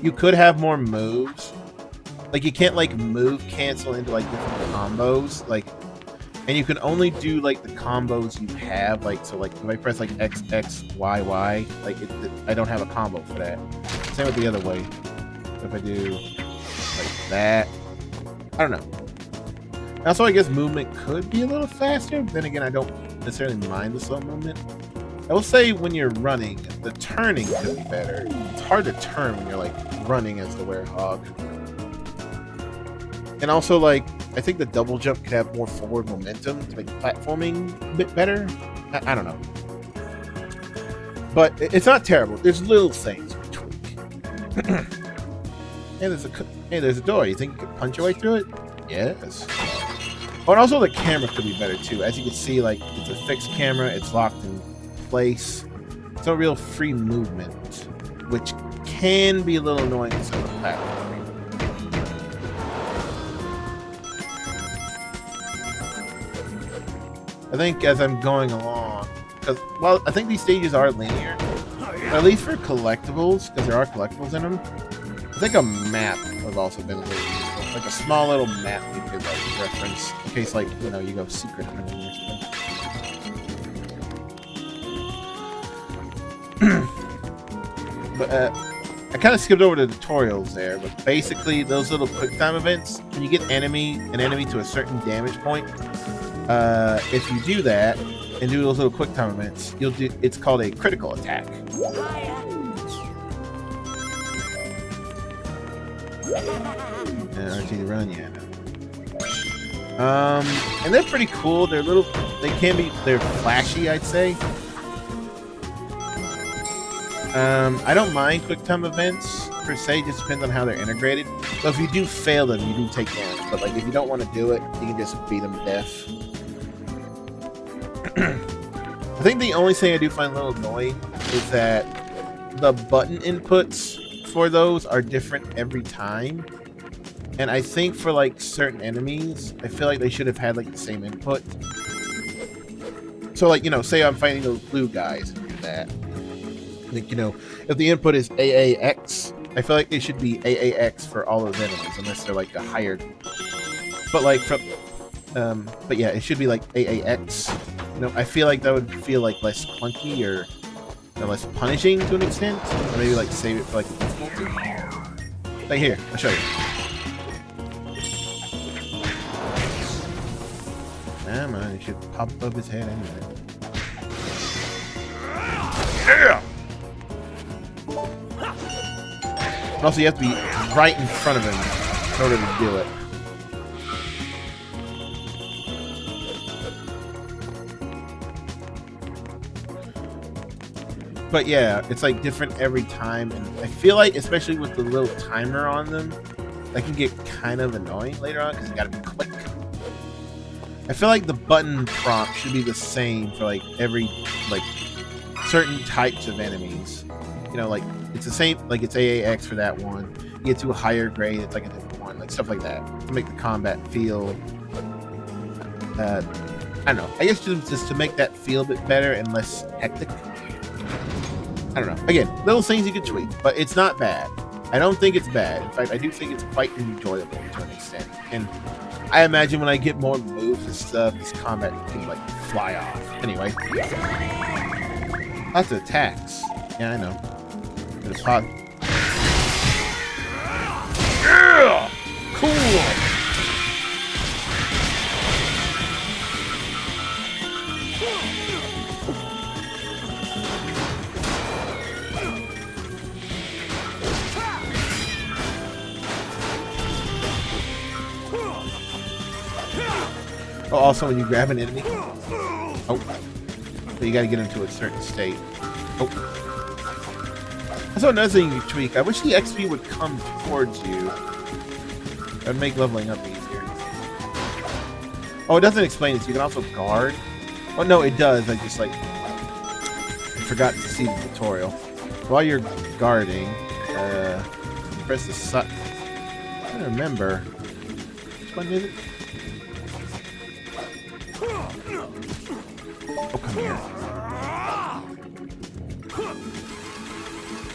you could have more moves. Like, you can't, like, move cancel into, like, different combos. Like, and you can only do, like, the combos you have. Like, so, like, if I press, like, X, X, Y, Y, like, I don't have a combo for that. Same with the other way. So if I do, like, that, I don't know. Also, I guess movement could be a little faster. But then again, I don't necessarily mind the slow movement. I will say when you're running, the turning could be better. It's hard to turn when you're, like, running as the Werehog. And also, like, I think the double jump could have more forward momentum to make platforming a bit better. I don't know. But it's not terrible. There's little things we tweak. Hey, there's a door. You think you could punch your way through it? Yes. Oh, and also the camera could be better, too. As you can see, like, it's a fixed camera. It's locked in place. It's no real free movement, which can be a little annoying with some of the platforming. I think as I'm going along, because, well, I think these stages are linear, at least for collectibles, because there are collectibles in them, I think a map would have also been a little useful. Like a small little map you could like reference in case, like, you know, you go secret hunting or something. But I kind of skipped over the tutorials there, but basically those little quick time events, when you get an enemy to a certain damage point, if you do that and do those little quick time events, it's called a critical attack. RT run, yeah. And they're pretty cool. They're they're flashy, I'd say. I don't mind quick time events per se, just depends on how they're integrated. So if you do fail them, you do take damage. But like if you don't want to do it, you can just beat them to death. I think the only thing I do find a little annoying is that the button inputs for those are different every time. And I think for like certain enemies, I feel like they should have had like the same input. So like, you know, say I'm fighting those blue guys and do that. Like, you know, if the input is AAX, I feel like it should be AAX for all those enemies, unless they're like a higher. But like from, but yeah, it should be like AAX. You know, I feel like that would feel like less clunky or, you know, less punishing to an extent, or maybe like save it for like the difficulty. Like here, I'll show you. Nah, man, it should pop above his head anyway. Yeah. Also, you have to be right in front of him in order to do it. But yeah, it's like different every time, and I feel like, especially with the little timer on them, that can get kind of annoying later on because you gotta be quick. I feel like the button prompt should be the same for like every like certain types of enemies. You know, like it's the same, like it's AAX for that one. You get to a higher grade, it's like a different one, like stuff like that to make the combat feel. I don't know. I guess just to make that feel a bit better and less hectic. I don't know. Again, little things you could tweak, but it's not bad. I don't think it's bad. In fact, I do think it's quite enjoyable to an extent. And I imagine when I get more moves and stuff, this combat can like fly off. Anyway, lots of attacks. Yeah, I know. There's pot. Yeah! Cool! Oh, also when you grab an enemy. Oh. So you gotta get into a certain state. Oh. Also, another thing you tweak. I wish the XP would come towards you. That'd make leveling up easier. Oh, it doesn't explain this. You can also guard. Oh, no, it does. I just, like, I forgot to see the tutorial. While you're guarding, press the I don't remember. Which one is it? Oh, come here.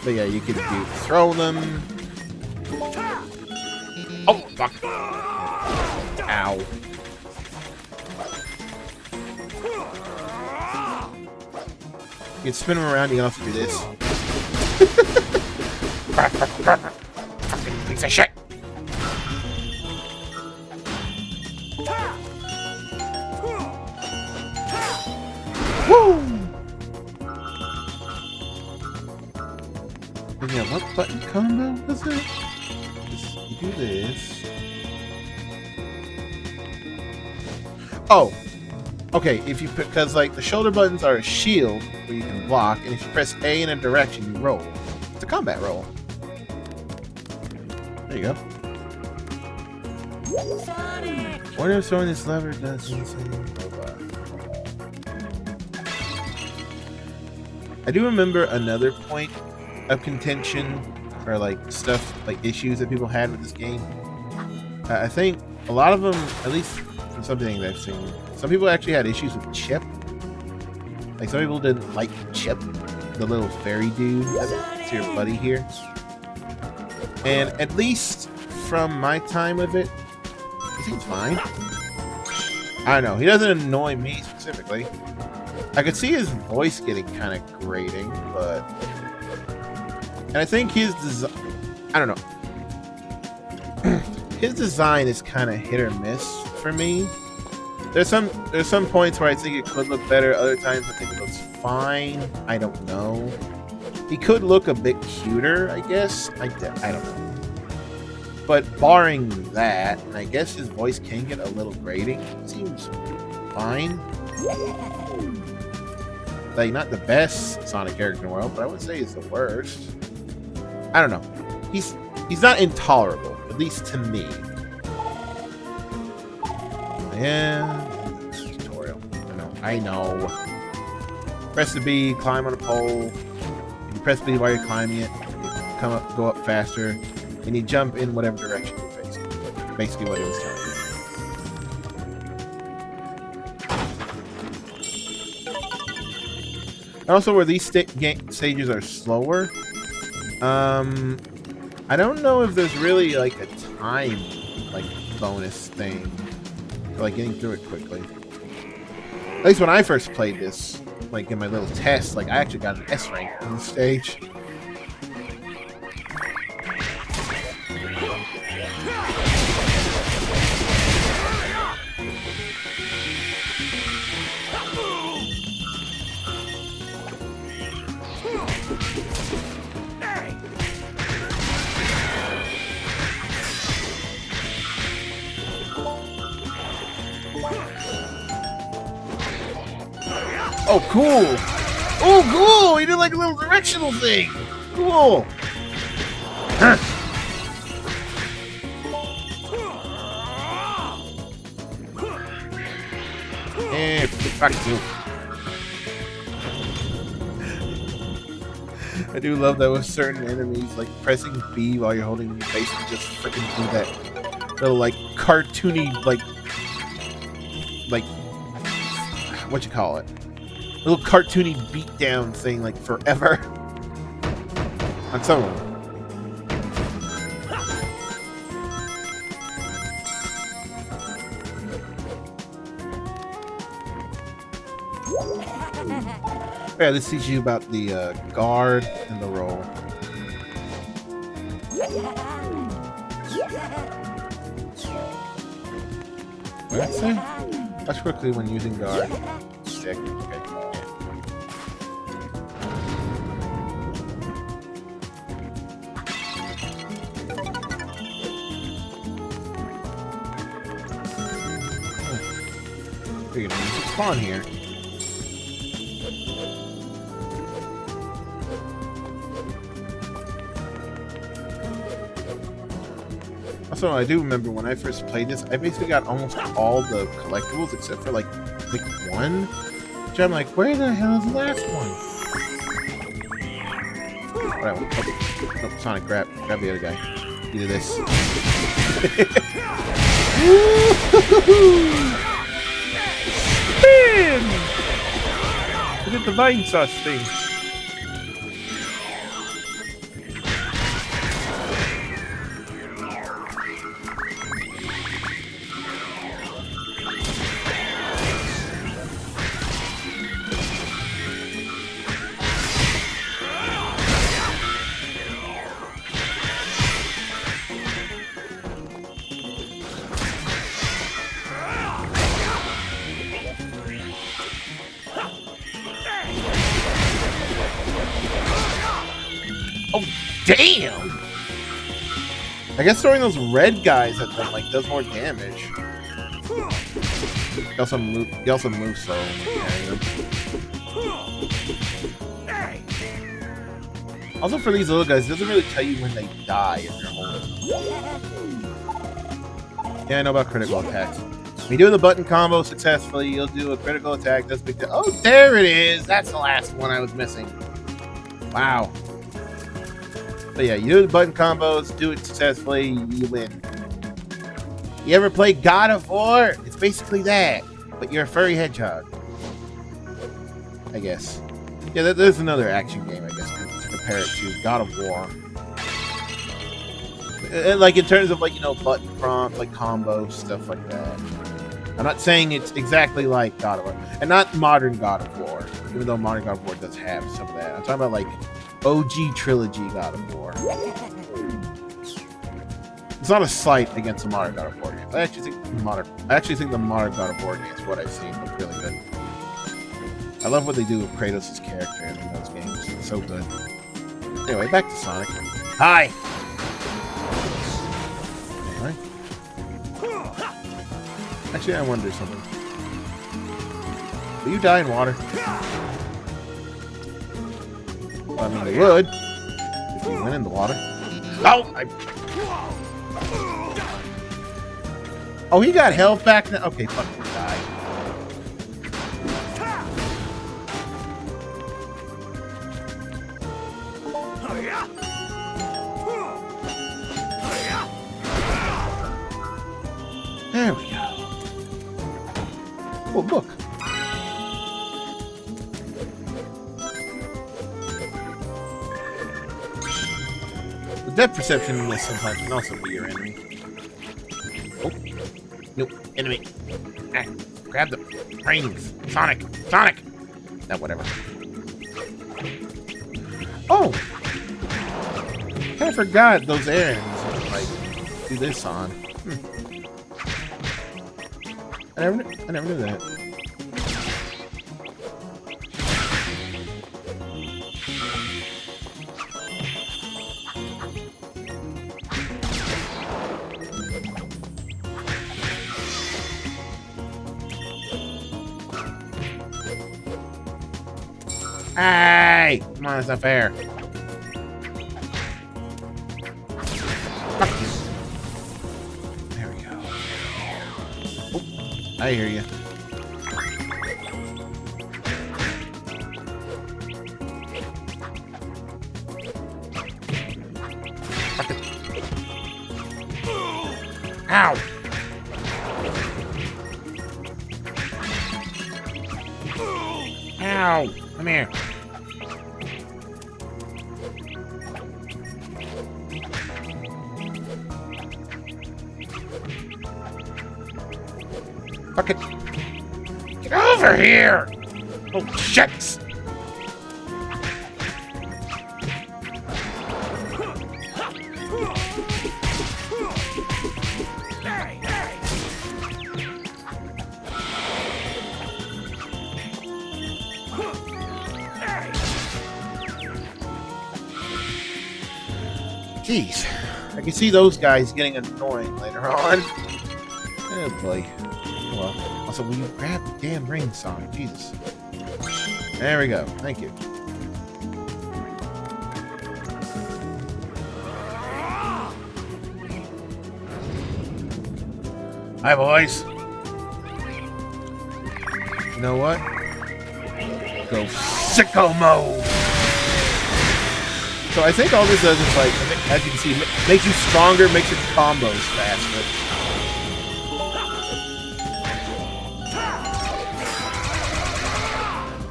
But yeah, you can throw them. Oh, fuck. Ow. You can spin them around, you can also do this. Fucking piece of shit. Woo! Yeah, what button combo was it? You do this. Oh, okay. If you because like the shoulder buttons are a shield where you can block, and if you press A in a direction, you roll. It's a combat roll. There you go. Sonic. What if throwing this lever does anything? I do remember another point of contention or like stuff, like issues that people had with this game. I think a lot of them, at least from something that I've seen, some people actually had issues with chip. Like some people didn't like chip. the little fairy dude. That's your buddy here. And at least from my time with it, he seems fine. I don't know. He doesn't annoy me specifically. I could see his voice getting kind of grating, but... And I think his design... I don't know. His design is kind of hit or miss for me. There's some points where I think it could look better. Other times I think it looks fine. I don't know. He could look a bit cuter, I guess. I don't know. But barring that, and I guess his voice can get a little grating. It seems fine. Like, not the best Sonic character in the world, but I wouldn't say he's the worst. I don't know. He's not intolerable, at least to me. Yeah, tutorial. I know. Press the B, climb on a pole. If you press B while you're climbing it, you go up faster, and you jump in whatever direction you're facing. Basically, what it was telling you. And also, where these stages are slower, I don't know if there's really like a time bonus thing. Like getting through it quickly. At least when I first played this, like in my little test, like I actually got an S rank on the stage. Oh, cool! Oh, cool! He did like a little directional thing! Cool! Huh. Eh, fuck you. I do love that with certain enemies, like pressing B while you're holding your face and just freaking do that little like cartoony like what you call it? Little cartoony beatdown thing like forever on some of them. Yeah, this teaches you about the guard and the roll. What did I say? Touch quickly when using guard. Stick. Okay. We're gonna use the spawn here. Also, I do remember when I first played this, I basically got almost all the collectibles except for like one. Which I'm like, where the hell is the last one? Whatever. Oh, Sonic, grab the other guy. You do this. Spin! Look at the vine sauce thing. Oh, damn! I guess throwing those red guys at them like does more damage. He also moves slow. Also, for these little guys, it doesn't really tell you when they die if you're holding them. Yeah, I know about critical attacks. When you do the button combo successfully, you'll do a critical attack. That's big. Oh, there it is! That's the last one I was missing. Wow. But yeah, you do the button combos, do it successfully, you win. You ever play God of War? It's basically that, but you're a furry hedgehog. I guess. Yeah, there's another action game, I guess, to compare it to. God of War. And, like, in terms of, like, you know, button prompt, like, combo, stuff like that. I'm not saying it's exactly like God of War. And not modern God of War. Even though modern God of War does have some of that. I'm talking about, like, OG trilogy God of War. It's not a slight against the modern God of War games. I actually think the modern God of War games, what I've seen, look really good. I love what they do with Kratos' character in those games. It's so good. Anyway, back to Sonic. Hi! Anyway. Actually, I wonder something. Will you die in water? Well, I mean, they would. If you went in the water. Oh! Oh, he got health back now? Okay, fucking die. There we go. Oh, look. The depth perception in this sometimes can also be your enemy. Oh. Nope. Enemy. Ah, grab the brains. Sonic. Sonic! Nah, whatever. Oh! I forgot those errands. Like, do this on. I never knew that. Hey! Come on, it's not fair. Fuck you. There we go. Oh, I hear you. Fuck it. Ow! Ow! Come here. Fuck it. Get over here! Oh, shit! Jeez, I can see those guys getting annoying later on. Oh boy. Well, also, will you grab the damn ring, Sonic? Jesus. There we go. Thank you. Hi, boys. You know what? Go sicko mode. So I think all this does is, like, as you can see, makes you stronger, makes your combos faster.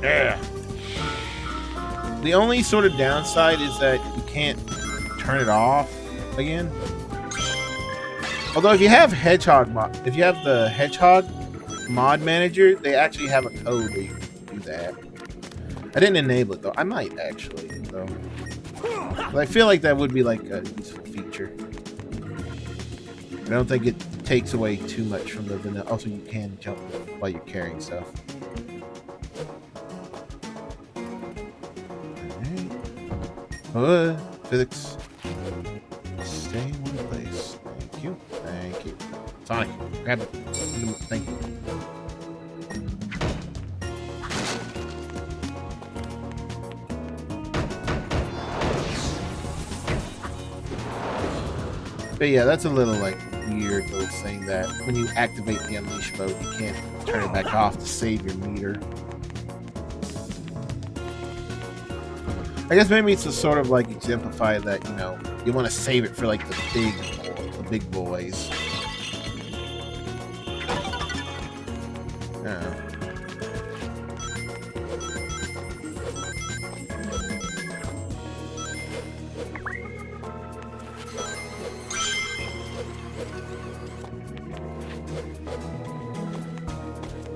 Yeah. The only sort of downside is that you can't turn it off again. Although if you have if you have the Hedgehog mod manager, they actually have a code where you can do that. I didn't enable it though. I might actually though. But I feel like that would be like a useful feature. I don't think it takes away too much from the vanilla. Also, you can jump while you're carrying stuff. Alright. Physics. Stay in one place. Thank you. Thank you. Sonic, grab it. Thank you. But yeah, that's a little like weird little thing that when you activate the Unleash mode, you can't turn it back off to save your meter. I guess maybe it's to sort of like exemplify that, you know, you want to save it for like the big boys.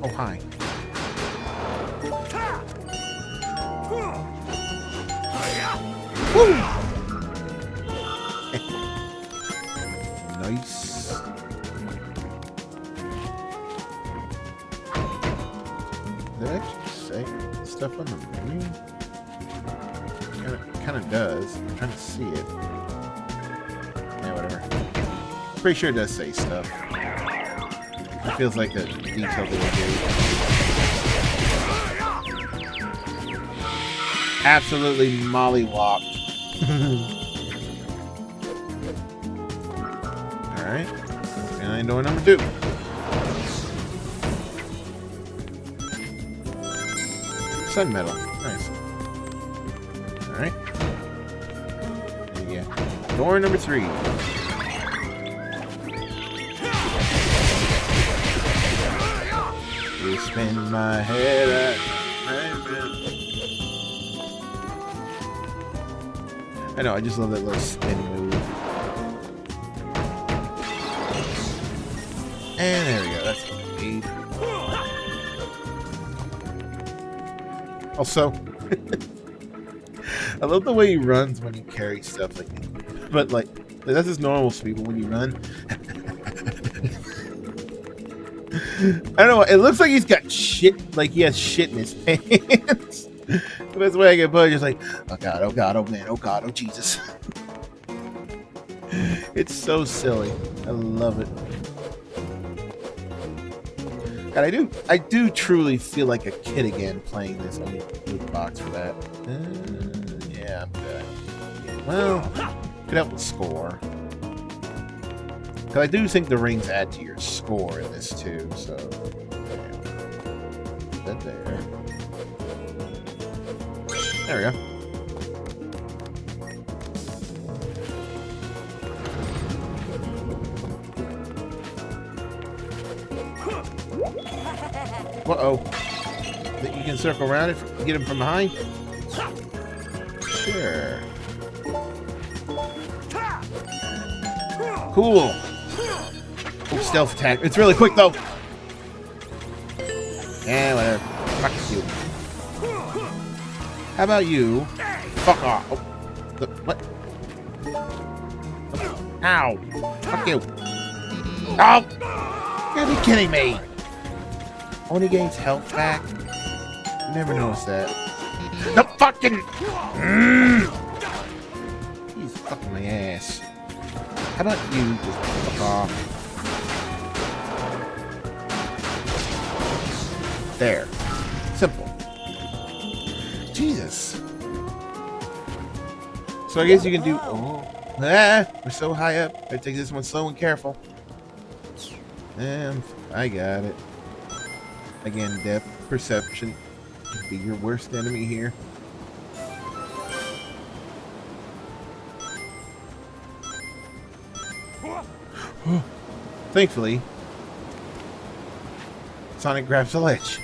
Oh, hi. Woo! Nice. Did I actually say stuff on the menu? Kind of does. I'm trying to see it. Yeah, whatever. Pretty sure it does say stuff. It feels like a detail they would do. Absolutely mollywopped. Alright. And door number 2. Sun metal. Nice. Alright. Yeah. Door number 3. You spin my head at I know, I just love that little spin move. And there we go, that's eight. Also, I love the way he runs when he carries stuff like that. But like that's his normal speed, but when you run I don't know, it looks like he's got shit, like he has shit in his pants. The best way I can put it is like, oh god, oh god, oh man, oh god, oh Jesus. It's so silly. I love it. God, I do truly feel like a kid again playing this on the loot box for that. Yeah, I'm good. Well, could help with score. Because I do think the rings add to your score in this too, so. That there. There we go. Uh-oh. Think you can circle around it, get him from behind? Sure. Cool. Oh, stealth attack. It's really quick, though. Yeah, whatever. Fuck you. How about you? Fuck off. Oh. What? Oh. Ow. Fuck you. Oh! You gotta be kidding me. Only gains health back? Never noticed that. The fucking... He's fucking my ass. How about you just fuck off? There. Simple. Jesus. So I guess you can do... Oh. Ah, we're so high up. I take this one slow and careful. I got it. Again, depth perception can be your worst enemy here. Thankfully, Sonic grabs the ledge.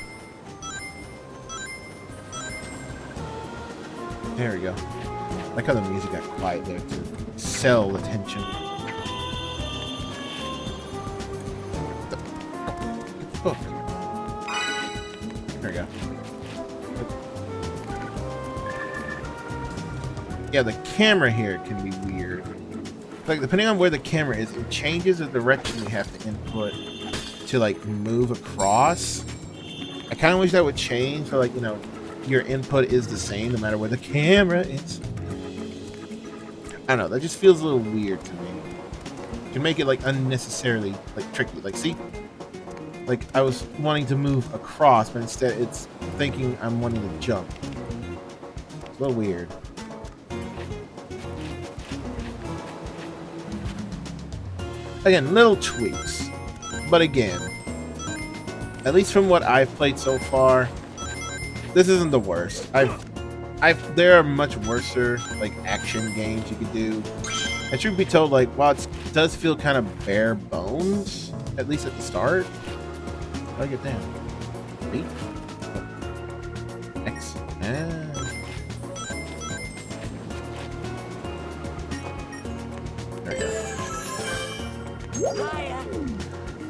There we go. I like how the music got quiet there to sell the tension. Hook. There we go. Yeah, the camera here can be weird. Like, depending on where the camera is, it changes the direction you have to input to, like, move across. I kind of wish that would change, so, like, you know, your input is the same no matter where the camera is. I don't know, that just feels a little weird to me. You can make it, like, unnecessarily, like, tricky. Like, see? Like, I was wanting to move across, but instead it's thinking I'm wanting to jump. It's a little weird. Again, little tweaks. But again, at least from what I've played so far, this isn't the worst. There are much worser, like, action games you could do. And truth be told, like, while it does feel kind of bare bones, at least at the start. How do I get down? B? X. There we go.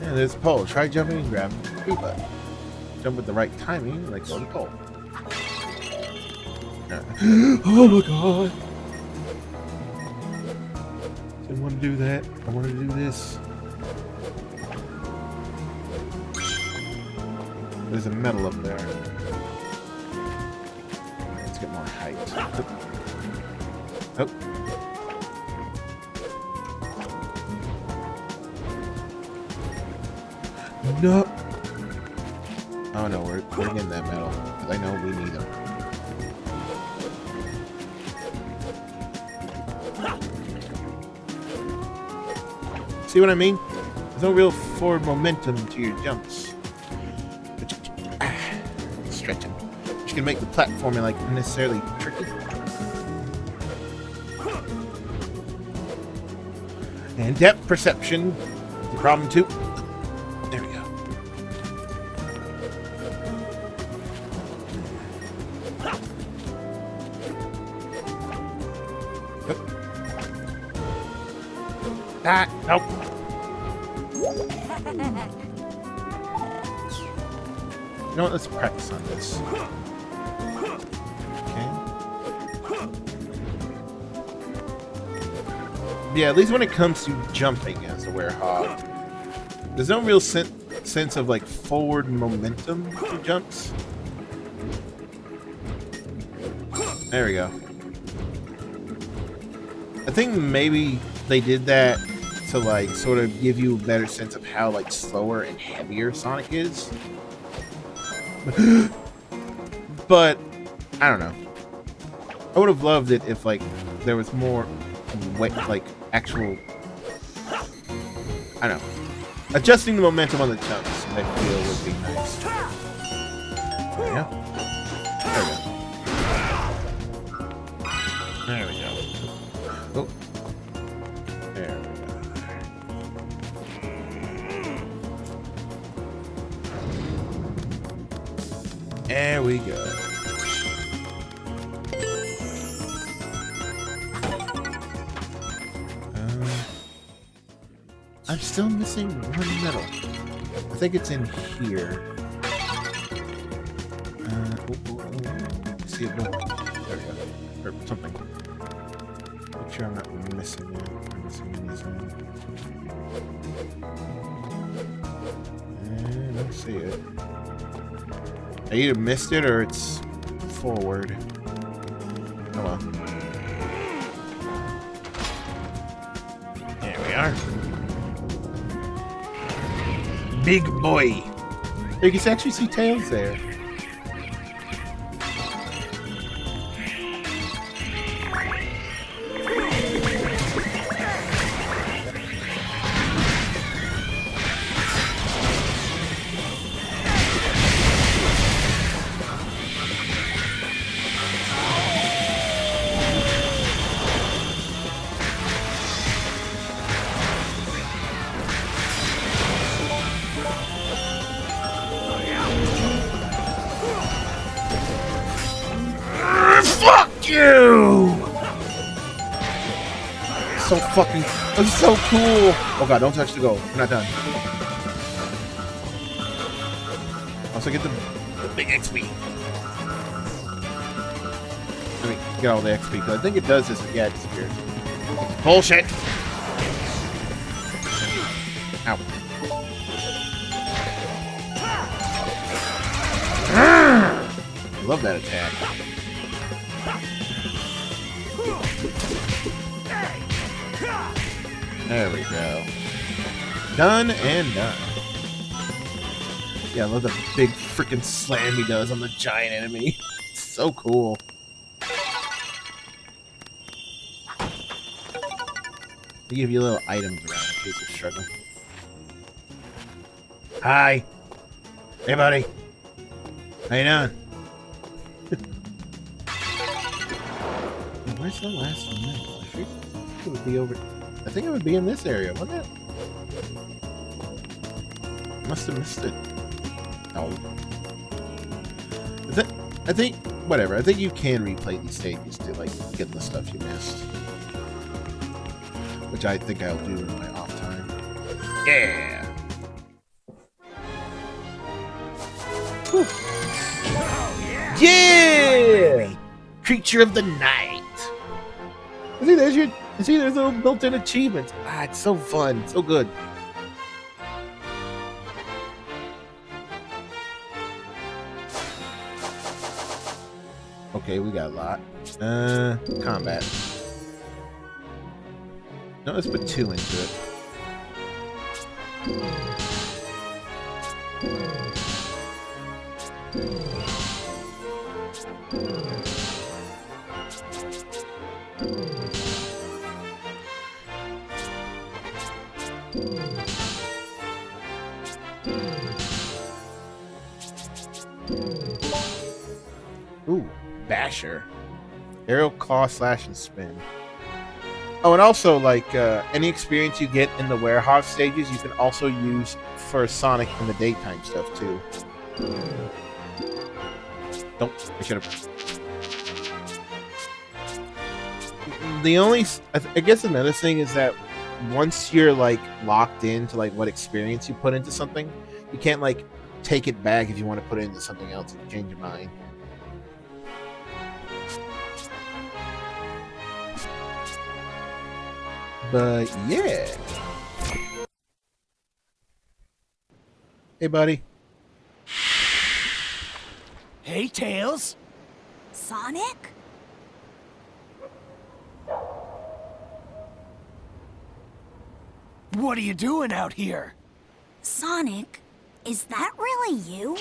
Yeah, there's a pole. Try jumping and grabbing the B button. jump with the right timing, like on the pole. Oh my god! Didn't want to do that. I wanted to do this. There's a medal up there. Let's get more height. Oh. No. Oh no, we're getting that medal because I know we need them. See what I mean? There's no real forward momentum to your jumps. Stretching. Which can make the platforming like unnecessarily tricky. And depth perception is a problem too. There we go. Nope. Ah, nope. You know what? Let's practice on this. Okay. Yeah, at least when it comes to jumping as a Werehog, there's no real sense of like forward momentum to jumps. There we go. I think maybe they did that to like sort of give you a better sense of how like slower and heavier Sonic is. But I don't know. I would have loved it if like there was more like actual, I don't know, adjusting the momentum on the jumps. I feel would be nice. There we go. There we go. There we go. Oh. There we go. There we go. I'm still missing one medal. I think it's in here. See it go. There we go. Or something. Make sure I'm not missing it. I'm missing anything. And I don't see it. I either missed it or it's forward. Oh well. There we are. Big boy. You can actually see Tails there. Fuck you! So fucking, it's so cool. Oh god, don't touch the gold. We're not done. Also get the big XP. Let me get all the XP because I think it does this. Yeah, it disappears. Bullshit. Ow. I love that attack. There we go. Done and done. Yeah, I love the big freaking slam he does on the giant enemy. It's so cool. They give you little items around in case you're struggling. Hi. Hey, buddy. How you doing? Where's the last one? I think it would be over. I think it would be in this area, wouldn't it? Must have missed it. Oh. I think, whatever. I think you can replay these stages to, like, get the stuff you missed. Which I think I'll do in my off time. Yeah! Yeah! Creature of the night. See, there's little built-in achievements. Ah, it's so fun, so good. Okay, we got a lot. Combat. No, let's put 2 into it. Ooh, Basher. Aerial claw, slash, and spin. Oh, and also, like, any experience you get in the Werehog stages, you can also use for Sonic in the daytime stuff, too. Nope, I should have. The only, I guess another thing is that once you're, like, locked into, like, what experience you put into something, you can't, like, take it back if you want to put it into something else and change your mind. But yeah. Hey, buddy. Hey, Tails. Sonic? What are you doing out here? Sonic, is that really you?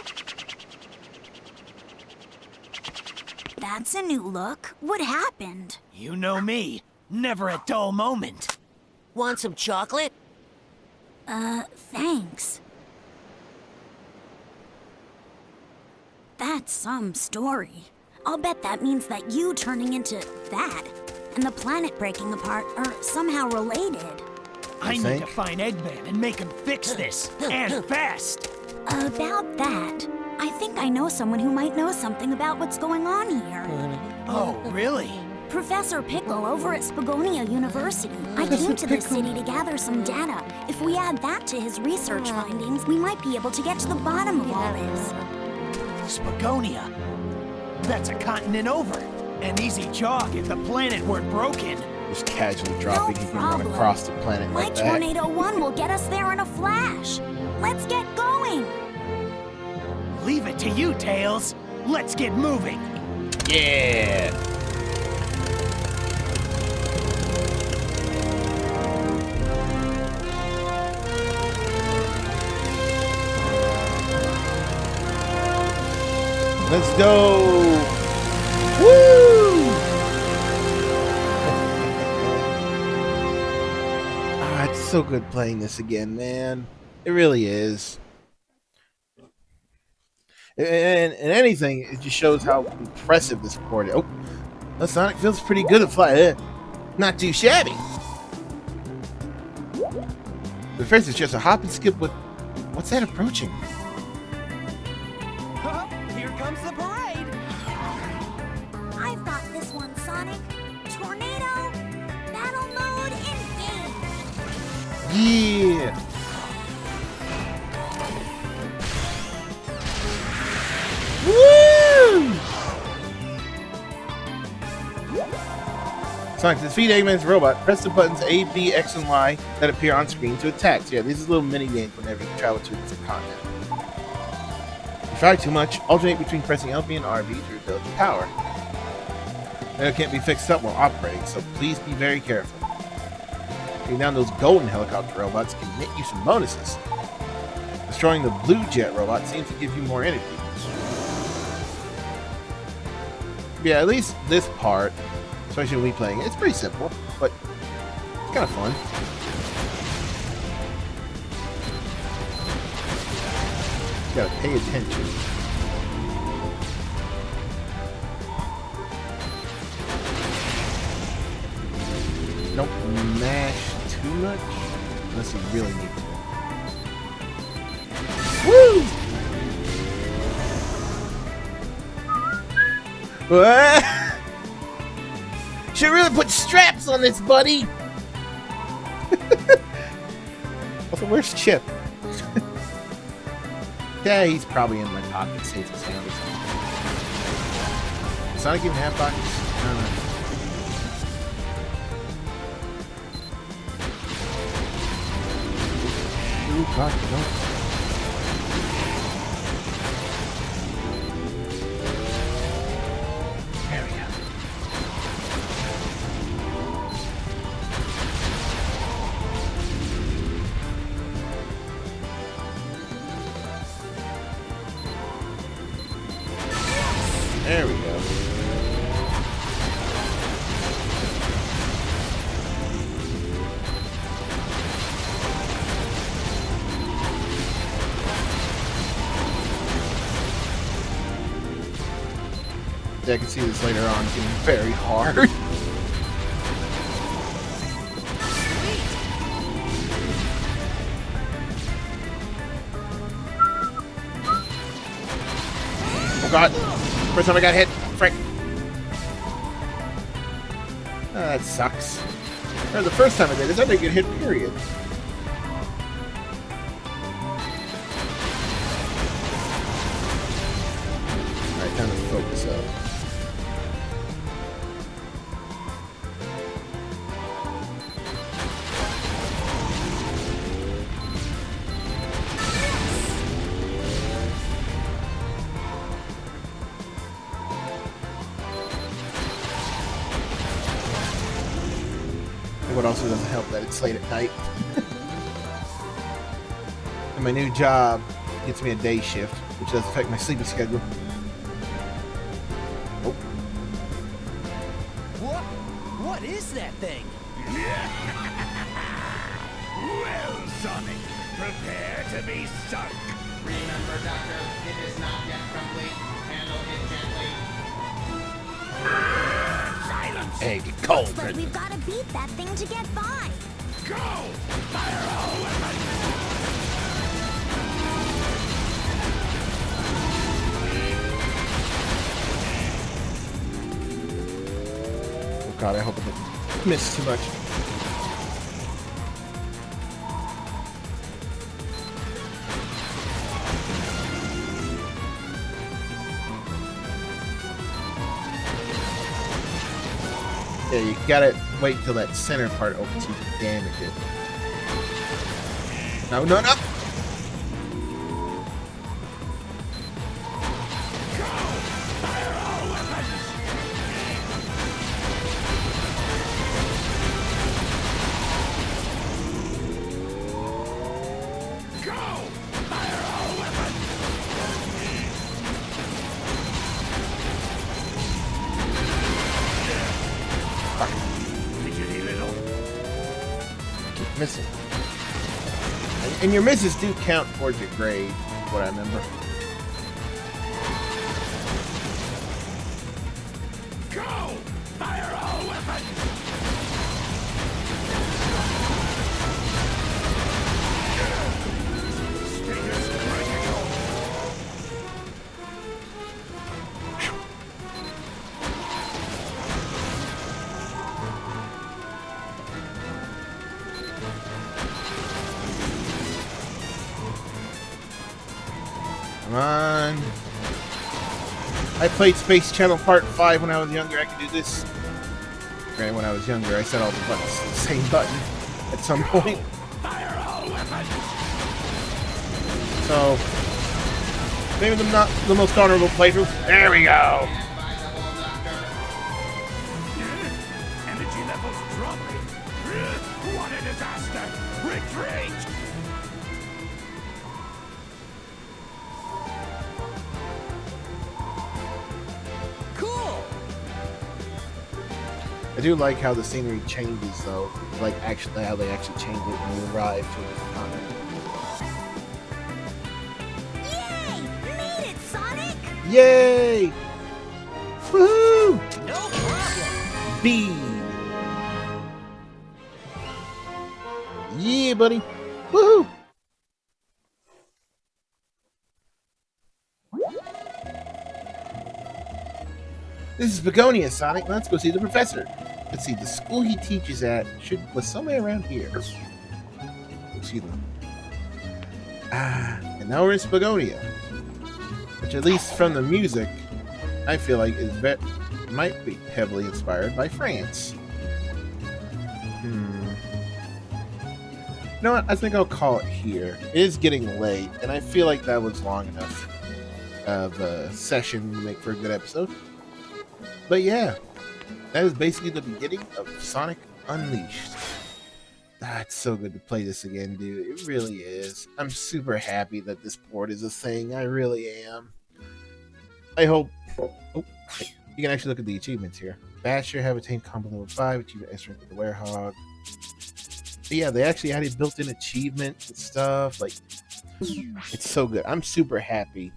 That's a new look. What happened? You know me. Never a dull moment. Want some chocolate? Thanks. That's some story. I'll bet that means that you turning into that and the planet breaking apart are somehow related. I need to find Eggman and make him fix this, and fast! About that, I think I know someone who might know something about what's going on here. Oh, really? Professor Pickle over at Spagonia University. I came to this city to gather some data. If we add that to his research findings, we might be able to get to the bottom of all this. Spagonia? That's a continent over. An easy jog if the planet weren't broken. Just casually dropping, you can run across the planet My like that. Tornado 1 will get us there in a flash. Let's get going. Leave it to you, Tails. Let's get moving. Yeah. Let's go! Woo! It's so good playing this again, man. It really is. And anything, it just shows how impressive this board is. Oh, the Sonic feels pretty good at flying. Not too shabby. But first, it's just a hop and skip with... What's that approaching? Here comes the parade! I've got this one, Sonic. Tornado, battle mode engaged. Yeah! Woo! Sonic, to defeat Eggman's robot, press the buttons A, B, X, and Y that appear on screen to attack. So yeah, these are little mini games whenever you travel to a different continent. If you try too much, alternate between pressing LB and RB to rebuild your power. It can't be fixed up while operating, so please be very careful. Taking down those golden helicopter robots can net you some bonuses. Destroying the blue jet robot seems to give you more energy. Yeah, at least this part, especially when we playing it, it's pretty simple, but it's kind of fun. Just gotta pay attention. Don't mash too much, unless you really need to. Woo! Should really put straps on this, buddy. Also, where's Chip? Yeah, he's probably in my pocket, safe and sound or something. Does Sonic even have pockets? I don't know. Ooh, God, no. There we go. There we go. Yeah, I can see this later on getting very hard. Oh god. First time I got hit. Frick. Oh, that sucks. Or the first time I did this, I didn't get hit, period. Alright, time to focus up. What also doesn't help that it's late at night. And my new job gets me a day shift, which does affect my sleeping schedule. Oh. What is that thing? Well, Sonic, prepare to be sunk. Remember, Doctor, it is not yet complete. Handle it gently. Silence! Hey, get cold. But we've got to beat that thing to get by. Go! Fire all weapons! Oh god, I hope I didn't miss too much. Yeah, you gotta wait till that center part opens so you can damage it. No, no, no! Missing. And your misses do count towards your grade, is what I remember. Go! Fire all weapons! Status critical! Come on. I played Space Channel Part 5 when I was younger. I could do this. Granted, when I was younger, I set all the buttons to the same button at some point. Fire all weapons! So, maybe not the most honorable playthrough. There we go. Energy levels dropping. What a disaster! Retreat! I do like how the scenery changes, though. Like, actually, how they actually change it when you arrive to a different continent. Yay! Made it, Sonic! Yay! Woohoo! No problem. B. Yeah, buddy. Woohoo! This is Begonia, Sonic. Let's go see the professor. Let's see, the school he teaches at was somewhere around here. Excuse me. Ah, And now we're in Spagonia, which, at least from the music, I feel like might be heavily inspired by France. You know what? I think I'll call it here. It is getting late, and I feel like that was long enough of a session to make for a good episode. But yeah, that is basically the beginning of Sonic Unleashed. It's so good to play this again, dude. It really is. I'm super happy that this port is a thing. I really am. I hope... Oh, you can actually look at the achievements here. Basher have attained combo level 5, achievement S rank with the Werehog. But yeah, they actually added built-in achievements and stuff. Like, it's so good. I'm super happy.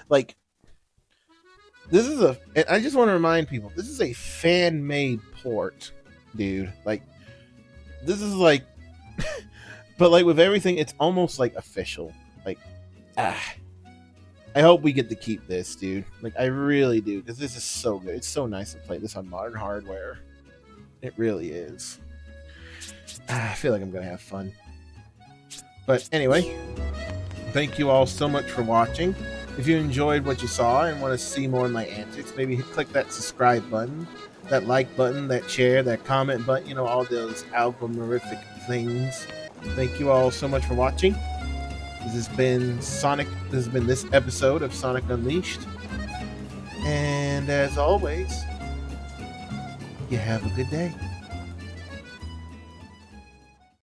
Like, this is and I just want to remind people, this is a fan-made port, dude. Like, this is like, but like with everything, it's almost like official. Like, I hope we get to keep this, dude. Like, I really do, because this is so good. It's so nice to play this on modern hardware. It really is. I feel like I'm going to have fun. But anyway, thank you all so much for watching. If you enjoyed what you saw and want to see more of my antics, maybe click that subscribe button, that like button, that share, that comment button, you know, all those algorithmic things. Thank you all so much for watching. This has been this episode of Sonic Unleashed. And as always, you have a good day.